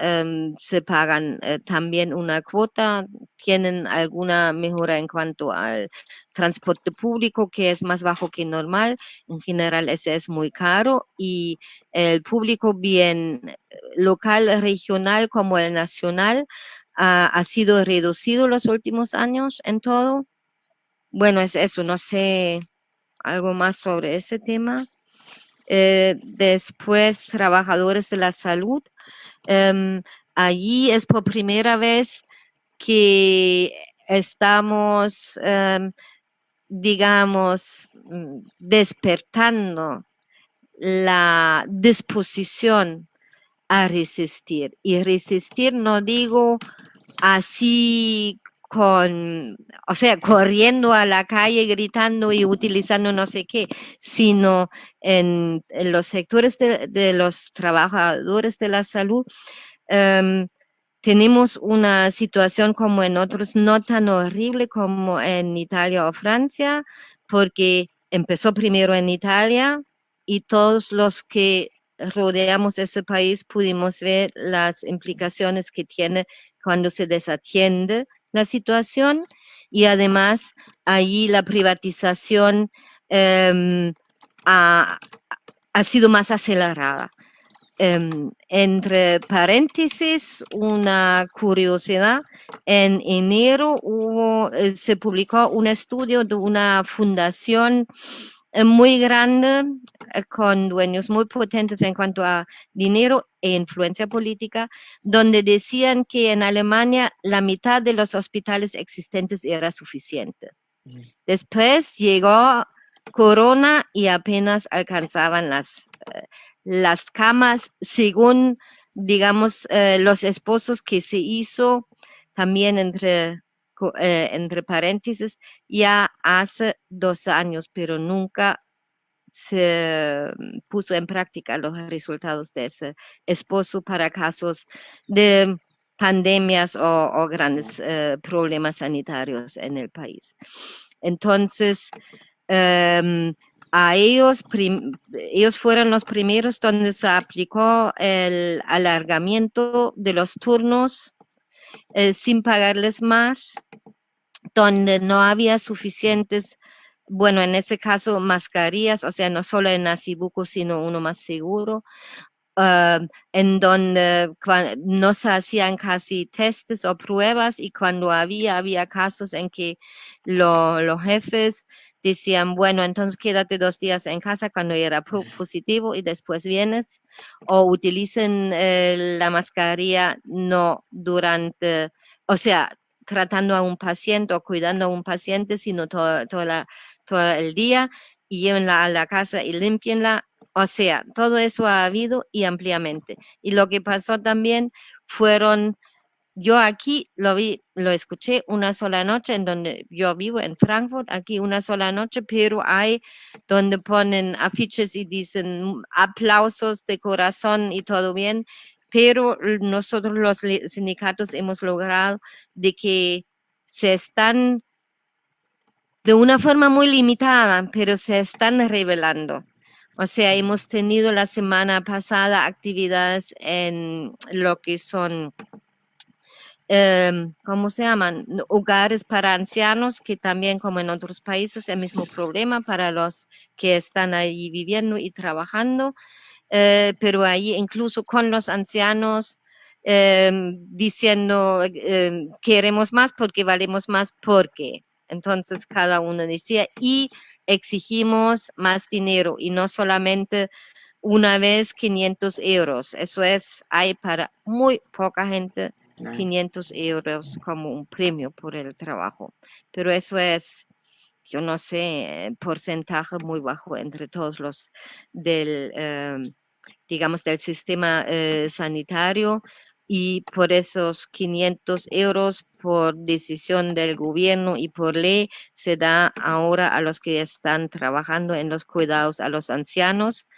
se pagan también una cuota, tienen alguna mejora en cuanto al transporte público, que es más bajo que normal. En general ese es muy caro, y el público, bien local, regional como el nacional, ha sido reducido los últimos años en todo. Bueno, es eso, no sé algo más sobre ese tema. Después, trabajadores de la salud. Allí es por primera vez que estamos, digamos, despertando la disposición a resistir. Y resistir no digo así o sea, corriendo a la calle, gritando y utilizando no sé qué, sino en los sectores de los trabajadores de la salud. Tenemos una situación como en otros, no tan horrible como en Italia o Francia, porque empezó primero en Italia y todos los que rodeamos ese país pudimos ver las implicaciones que tiene cuando se desatiende la situación, y además allí la privatización ha sido más acelerada. Entre paréntesis, una curiosidad: en enero se publicó un estudio de una fundación muy grande, con dueños muy potentes en cuanto a dinero e influencia política, donde decían que en Alemania la mitad de los hospitales existentes era suficiente. Después llegó Corona y apenas alcanzaban las camas, según, digamos, los esposos que se hizo, también entre paréntesis, ya hace 2 años, pero nunca se puso en práctica los resultados de ese esposo para casos de pandemias o grandes problemas sanitarios en el país. Entonces, a ellos fueron los primeros donde se aplicó el alargamiento de los turnos sin pagarles más, donde no había suficientes, bueno, en ese caso, mascarillas, o sea, no solo el Nacibuco, sino uno más seguro, en donde no se hacían casi testes o pruebas, y cuando había casos en que los jefes decían, bueno, entonces quédate 2 días en casa cuando era positivo y después vienes, o utilicen la mascarilla no durante, o sea, tratando a un paciente o cuidando a un paciente, sino todo el día, y llévenla a la casa y limpienla. O sea, todo eso ha habido, y ampliamente. Y lo que pasó también fueron, yo aquí lo escuché una sola noche, en donde yo vivo en Frankfurt, aquí una sola noche, pero hay donde ponen afiches y dicen aplausos de corazón y todo bien, pero nosotros los sindicatos hemos logrado de que se están de una forma muy limitada, pero se están revelando. O sea, hemos tenido la semana pasada actividades en lo que son, ¿cómo se llaman? Hogares para ancianos, que también, como en otros países, el mismo problema para los que están ahí viviendo y trabajando, pero ahí incluso con los ancianos diciendo queremos más porque valemos más porque. Entonces cada uno decía y exigimos más dinero y no solamente una vez 500 euros. Eso es, hay para muy poca gente 500 euros como un premio por el trabajo. Pero eso es, yo no sé, porcentaje muy bajo entre todos los del, digamos, del sistema sanitario. Y por esos 500 euros por decisión del gobierno y por ley se da ahora a los que están trabajando en los cuidados a los ancianos.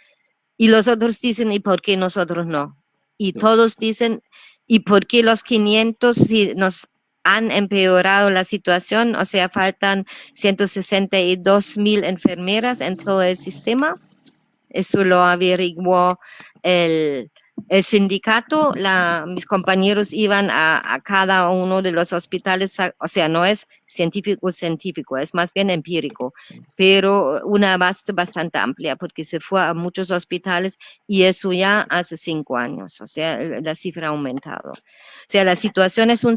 Y los otros dicen, ¿y por qué nosotros no? Y todos dicen, ¿y por qué los 500 si nos han empeorado la situación? O sea, faltan 162.000 enfermeras en todo el sistema. Eso lo averiguó el, el sindicato. Mis compañeros iban a cada uno de los hospitales, o sea, no es científico, es más bien empírico, pero una base bastante amplia porque se fue a muchos hospitales y eso ya hace 5 años, o sea, la cifra ha aumentado. O sea, la situación es un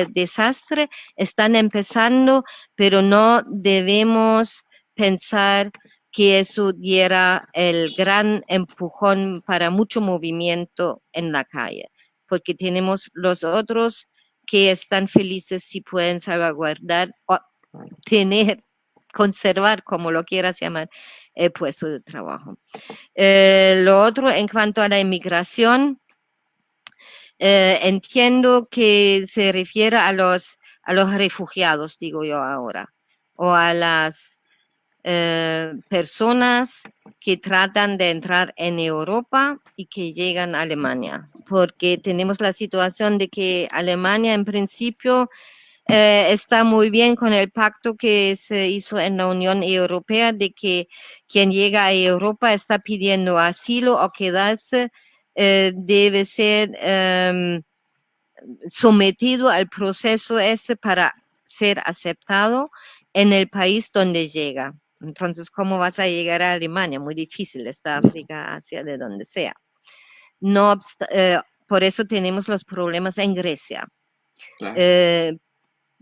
desastre, están empezando, pero no debemos pensar que eso diera el gran empujón para mucho movimiento en la calle, porque tenemos los otros que están felices si pueden salvaguardar o tener, conservar, como lo quieras llamar, el puesto de trabajo. Lo otro, en cuanto a la inmigración, entiendo que se refiere a los refugiados, digo yo ahora, o a las personas que tratan de entrar en Europa y que llegan a Alemania, porque tenemos la situación de que Alemania en principio está muy bien con el pacto que se hizo en la Unión Europea de que quien llega a Europa está pidiendo asilo o quedarse, debe ser sometido al proceso ese para ser aceptado en el país donde llega. Entonces, ¿cómo vas a llegar a Alemania? Muy difícil, está África, Asia, de donde sea. No por eso tenemos los problemas en Grecia. Claro.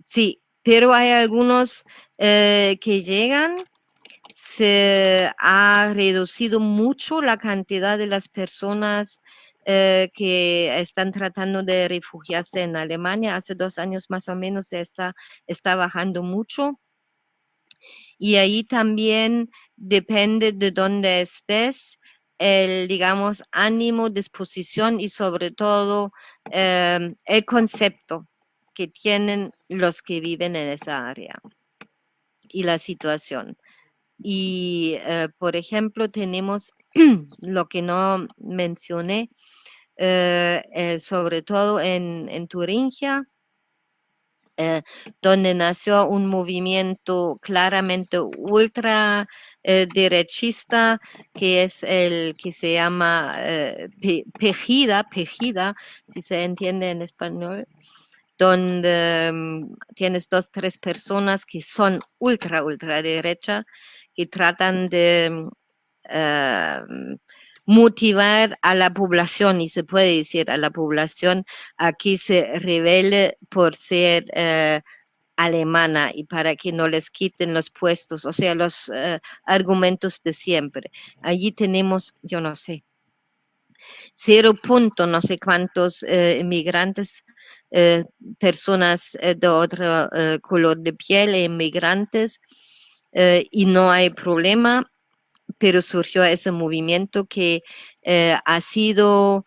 Sí, pero hay algunos que llegan. Se ha reducido mucho la cantidad de las personas que están tratando de refugiarse en Alemania. Hace 2 años más o menos está bajando mucho. Y ahí también depende de dónde estés, el, digamos, ánimo, disposición y sobre todo el concepto que tienen los que viven en esa área y la situación. Y, por ejemplo, tenemos lo que no mencioné, sobre todo en Turingia, donde nació un movimiento claramente ultra derechista, que es el que se llama Pegida, si se entiende en español, donde tienes 2, 3 personas que son ultra derecha, que tratan de motivar a la población, y se puede decir a la población, a que se rebele por ser alemana y para que no les quiten los puestos, o sea, los argumentos de siempre. Allí tenemos, yo no sé, 0 punto, no sé cuántos inmigrantes, personas de otro color de piel, inmigrantes, y no hay problema, pero surgió ese movimiento que ha sido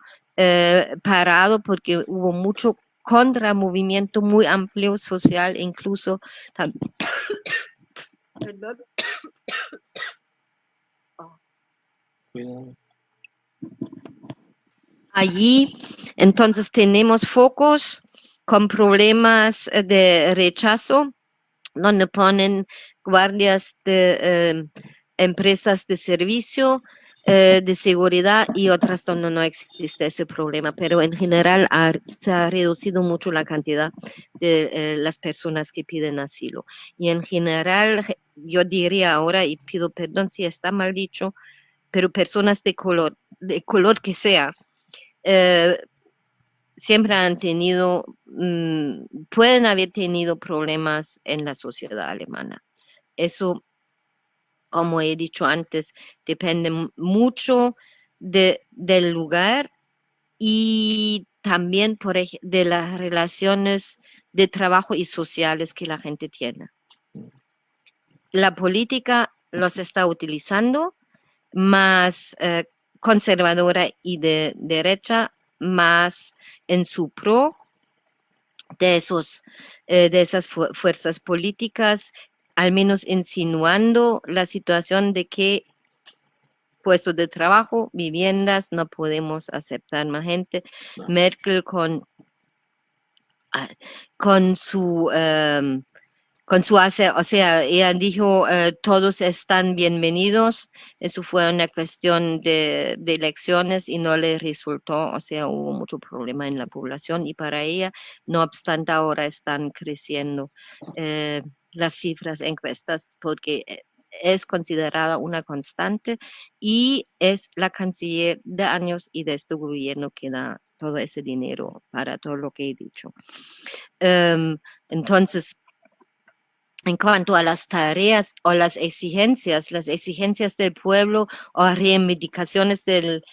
parado porque hubo mucho contramovimiento muy amplio social, incluso perdón. Cuidado. Allí, entonces, tenemos focos con problemas de rechazo, donde ponen guardias de empresas de servicio, de seguridad y otras donde no existe ese problema, pero en general se ha reducido mucho la cantidad de las personas que piden asilo. Y en general, yo diría ahora, y pido perdón si está mal dicho, pero personas de color que sea, eh, siempre han tenido, pueden haber tenido problemas en la sociedad alemana. Eso, como he dicho antes, depende mucho del lugar y también de las relaciones de trabajo y sociales que la gente tiene. La política los está utilizando más conservadora y de derecha, más en su pro de esas fuerzas políticas, al menos insinuando la situación de que puestos de trabajo, viviendas, no podemos aceptar más gente. Merkel con su o sea, ella dijo, todos están bienvenidos. Eso fue una cuestión de elecciones y no le resultó, o sea, hubo mucho problema en la población y para ella, no obstante, ahora están creciendo las cifras encuestas porque es considerada una constante y es la canciller de años y de este gobierno que da todo ese dinero para todo lo que he dicho. Entonces, en cuanto a las tareas o las exigencias del pueblo o reivindicaciones del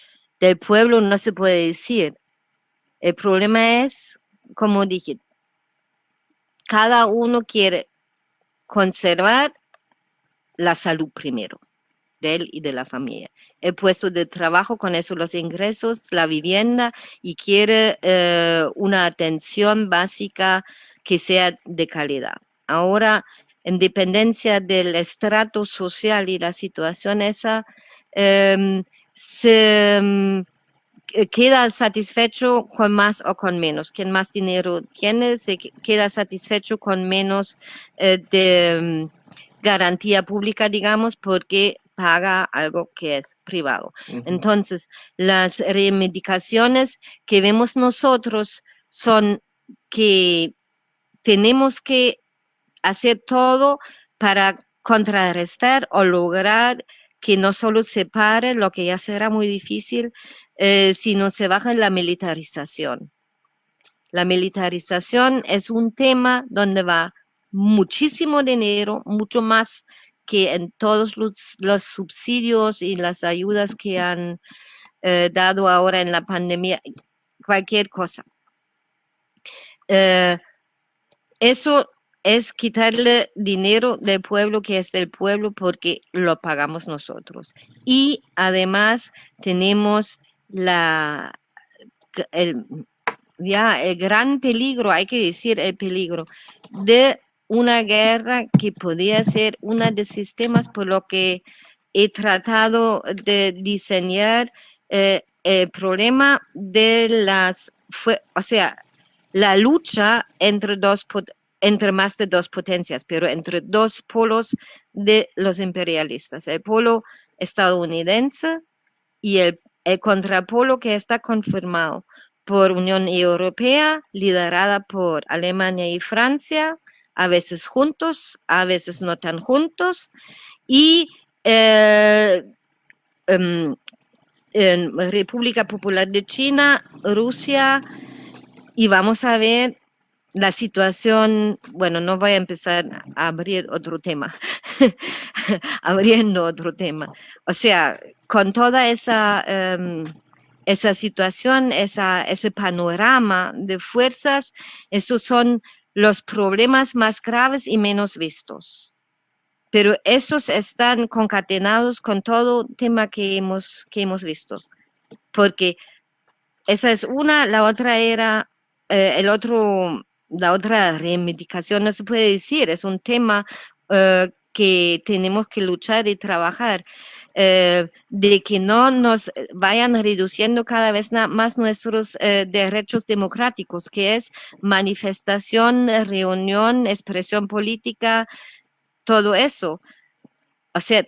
pueblo no se puede decir. El problema es, como dije, cada uno quiere conservar la salud primero, de él y de la familia. El puesto de trabajo, con eso los ingresos, la vivienda, y quiere una atención básica que sea de calidad. Ahora, en dependencia del estrato social y la situación esa, se queda satisfecho con más o con menos. Quien más dinero tiene se queda satisfecho con menos de garantía pública, digamos, porque paga algo que es privado. Entonces, las reivindicaciones que vemos nosotros son que tenemos que hacer todo para contrarrestar o lograr que no solo se pare, lo que ya será muy difícil, sino se baja en la militarización. La militarización es un tema donde va muchísimo dinero, mucho más que en todos los subsidios y las ayudas que han dado ahora en la pandemia, cualquier cosa. Eso es quitarle dinero del pueblo que es del pueblo porque lo pagamos nosotros. Y además tenemos el gran peligro, hay que decir el peligro, de una guerra que podía ser una de sistemas, por lo que he tratado de diseñar el problema de o sea, la lucha entre más de dos potencias, pero entre dos polos de los imperialistas, el polo estadounidense y el contrapolo que está confirmado por Unión Europea, liderada por Alemania y Francia, a veces juntos, a veces no tan juntos, y en República Popular de China, Rusia, y vamos a ver la situación, bueno, no voy a empezar a abrir otro tema, abriendo otro tema. O sea, con toda esa situación, ese panorama de fuerzas, esos son los problemas más graves y menos vistos. Pero esos están concatenados con todo tema que hemos visto. Porque esa es una, la otra era la otra reivindicación, no se puede decir, es un tema que tenemos que luchar y trabajar, de que no nos vayan reduciendo cada vez más nuestros derechos democráticos, que es manifestación, reunión, expresión política, todo eso. O sea,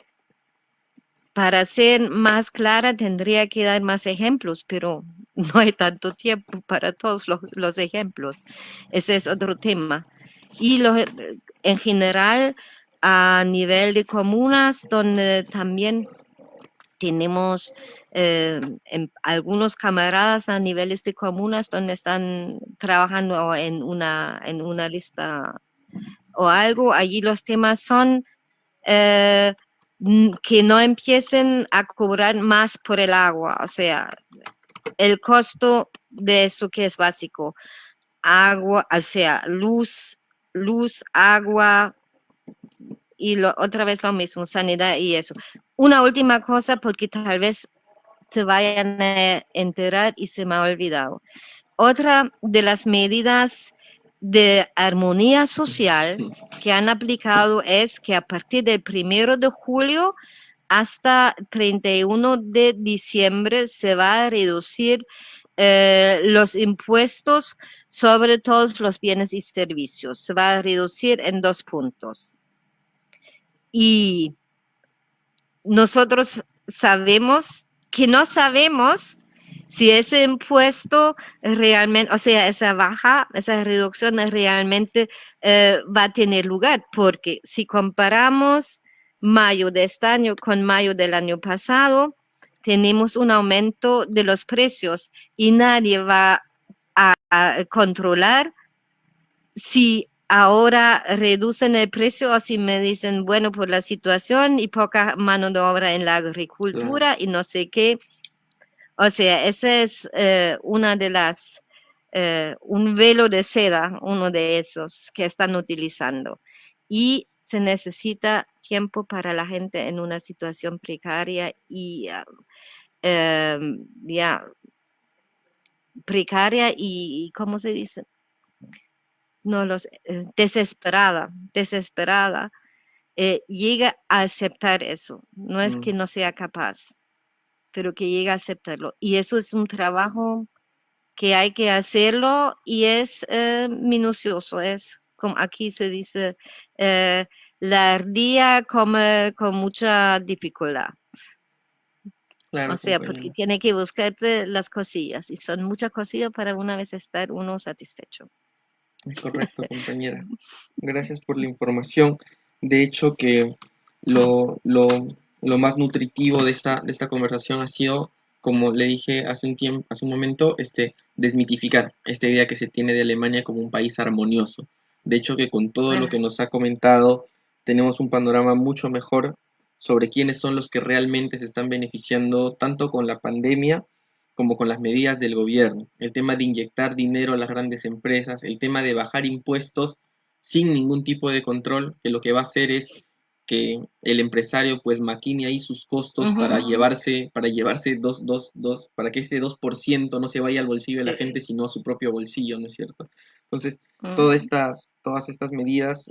para ser más clara tendría que dar más ejemplos, pero no hay tanto tiempo para todos los ejemplos. Ese es otro tema. Y en general, a nivel de comunas, donde también tenemos algunos camaradas a niveles de comunas donde están trabajando en una lista o algo, allí los temas son que no empiecen a cobrar más por el agua, o sea, el costo de eso que es básico, agua, o sea, luz, agua y otra vez lo mismo, sanidad y eso. Una última cosa, porque tal vez se vayan a enterar y se me ha olvidado. Otra de las medidas de armonía social que han aplicado es que a partir del 1 de julio hasta 31 de diciembre se va a reducir los impuestos sobre todos los bienes y servicios. Se va a reducir en 2 puntos. Y nosotros sabemos que no sabemos si ese impuesto realmente, o sea, esa reducción realmente va a tener lugar, porque si comparamos mayo de este año con mayo del año pasado, tenemos un aumento de los precios y nadie va a controlar si ahora reducen el precio o si me dicen, bueno, por la situación y poca mano de obra en la agricultura y no sé qué. O sea, ese es una de las, un velo de seda, uno de esos que están utilizando. Y se necesita tiempo para la gente en una situación precaria y precaria y, ¿cómo se dice? No, desesperada, llega a aceptar eso. No es que no sea capaz, pero que llega a aceptarlo. Y eso es un trabajo que hay que hacerlo y es minucioso, es como aquí se dice, la ardilla come con mucha dificultad. Claro, O sea, compañera. porque tiene que buscarte las cosillas y son muchas cosillas para una vez estar uno satisfecho. Es correcto, compañera. Gracias por la información. De hecho, que lo más nutritivo de esta conversación ha sido, como le dije hace un momento, desmitificar esta idea que se tiene de Alemania como un país armonioso. De hecho, que con todo lo que nos ha comentado, tenemos un panorama mucho mejor sobre quiénes son los que realmente se están beneficiando tanto con la pandemia como con las medidas del gobierno, el tema de inyectar dinero a las grandes empresas, el tema de bajar impuestos sin ningún tipo de control, que lo que va a hacer es que el empresario pues maquine ahí sus costos para llevarse para que ese 2% no se vaya al bolsillo de la gente, sino a su propio bolsillo, ¿no es cierto? Entonces, todas estas medidas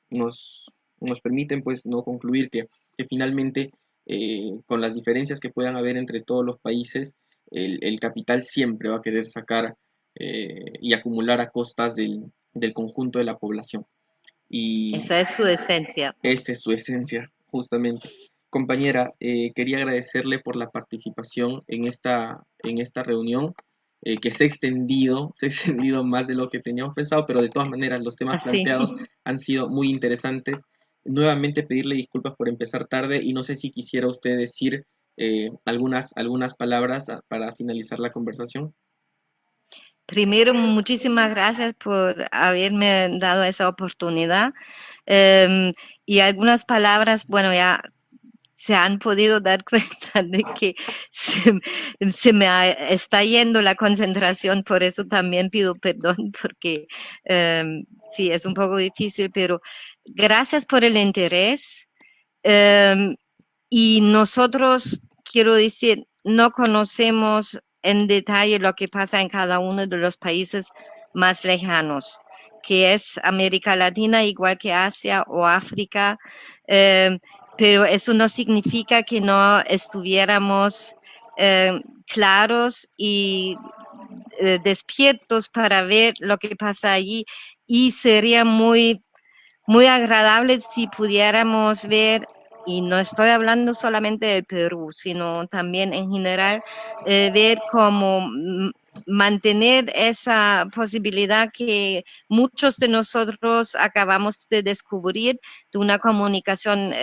nos permiten pues no concluir que finalmente con las diferencias que puedan haber entre todos los países, el capital siempre va a querer sacar y acumular a costas del conjunto de la población. Y esa es su esencia. esa es su esencia, justamente. Compañera, quería agradecerle por la participación en esta reunión, que se ha extendido más de lo que teníamos pensado, pero de todas maneras los temas planteados han sido muy interesantes. Nuevamente pedirle disculpas por empezar tarde y no sé si quisiera usted decir algunas palabras para finalizar la conversación. Primero, muchísimas gracias por haberme dado esa oportunidad. Y algunas palabras, bueno, ya se han podido dar cuenta de que se me está yendo la concentración, por eso también pido perdón, porque sí, es un poco difícil, pero gracias por el interés. Y nosotros, quiero decir, no conocemos en detalle lo que pasa en cada uno de los países más lejanos. que es América Latina, igual que Asia o África, pero eso no significa que no estuviéramos claros y despiertos para ver lo que pasa allí, y sería muy, muy agradable si pudiéramos ver, y no estoy hablando solamente del Perú, sino también en general, ver cómo mantener esa posibilidad que muchos de nosotros acabamos de descubrir, de una comunicación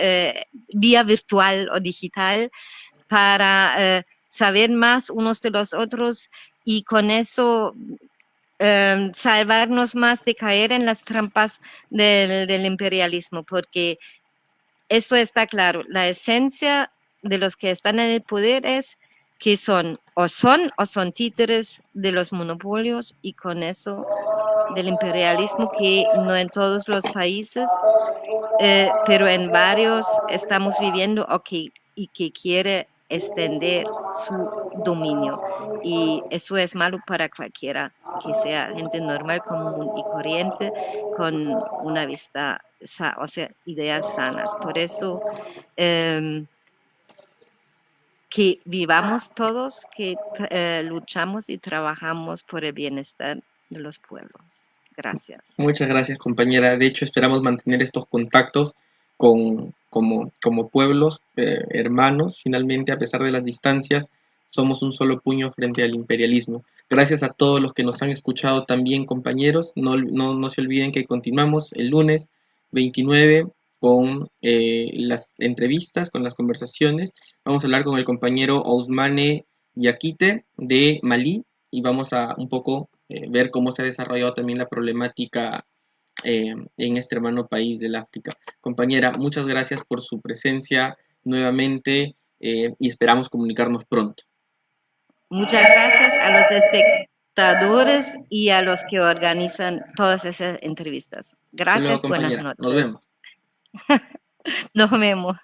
vía virtual o digital, para saber más unos de los otros, y con eso salvarnos más de caer en las trampas del imperialismo, porque esto está claro, la esencia de los que están en el poder es que son o son títeres de los monopolios, y con eso del imperialismo, que no en todos los países, pero en varios estamos viviendo, y que quiere extender su dominio. Y eso es malo para cualquiera que sea gente normal, común y corriente, con una vista, o sea, ideas sanas. Por eso, que vivamos todos, que luchamos y trabajamos por el bienestar de los pueblos. Gracias. Muchas gracias, compañera. De hecho, esperamos mantener estos contactos como pueblos hermanos. Finalmente, a pesar de las distancias, somos un solo puño frente al imperialismo. Gracias a todos los que nos han escuchado también, compañeros. No se olviden que continuamos el lunes 29 con las entrevistas, con las conversaciones. Vamos a hablar con el compañero Ousmane Yakite de Malí, y vamos a un poco ver cómo se ha desarrollado también la problemática en este hermano país del África. Compañera, muchas gracias por su presencia nuevamente, y esperamos comunicarnos pronto. Muchas gracias a los espectadores y a los que organizan todas esas entrevistas. Hasta luego, Gracias, buenas compañera. Nos noches. vemos. Nos vemos.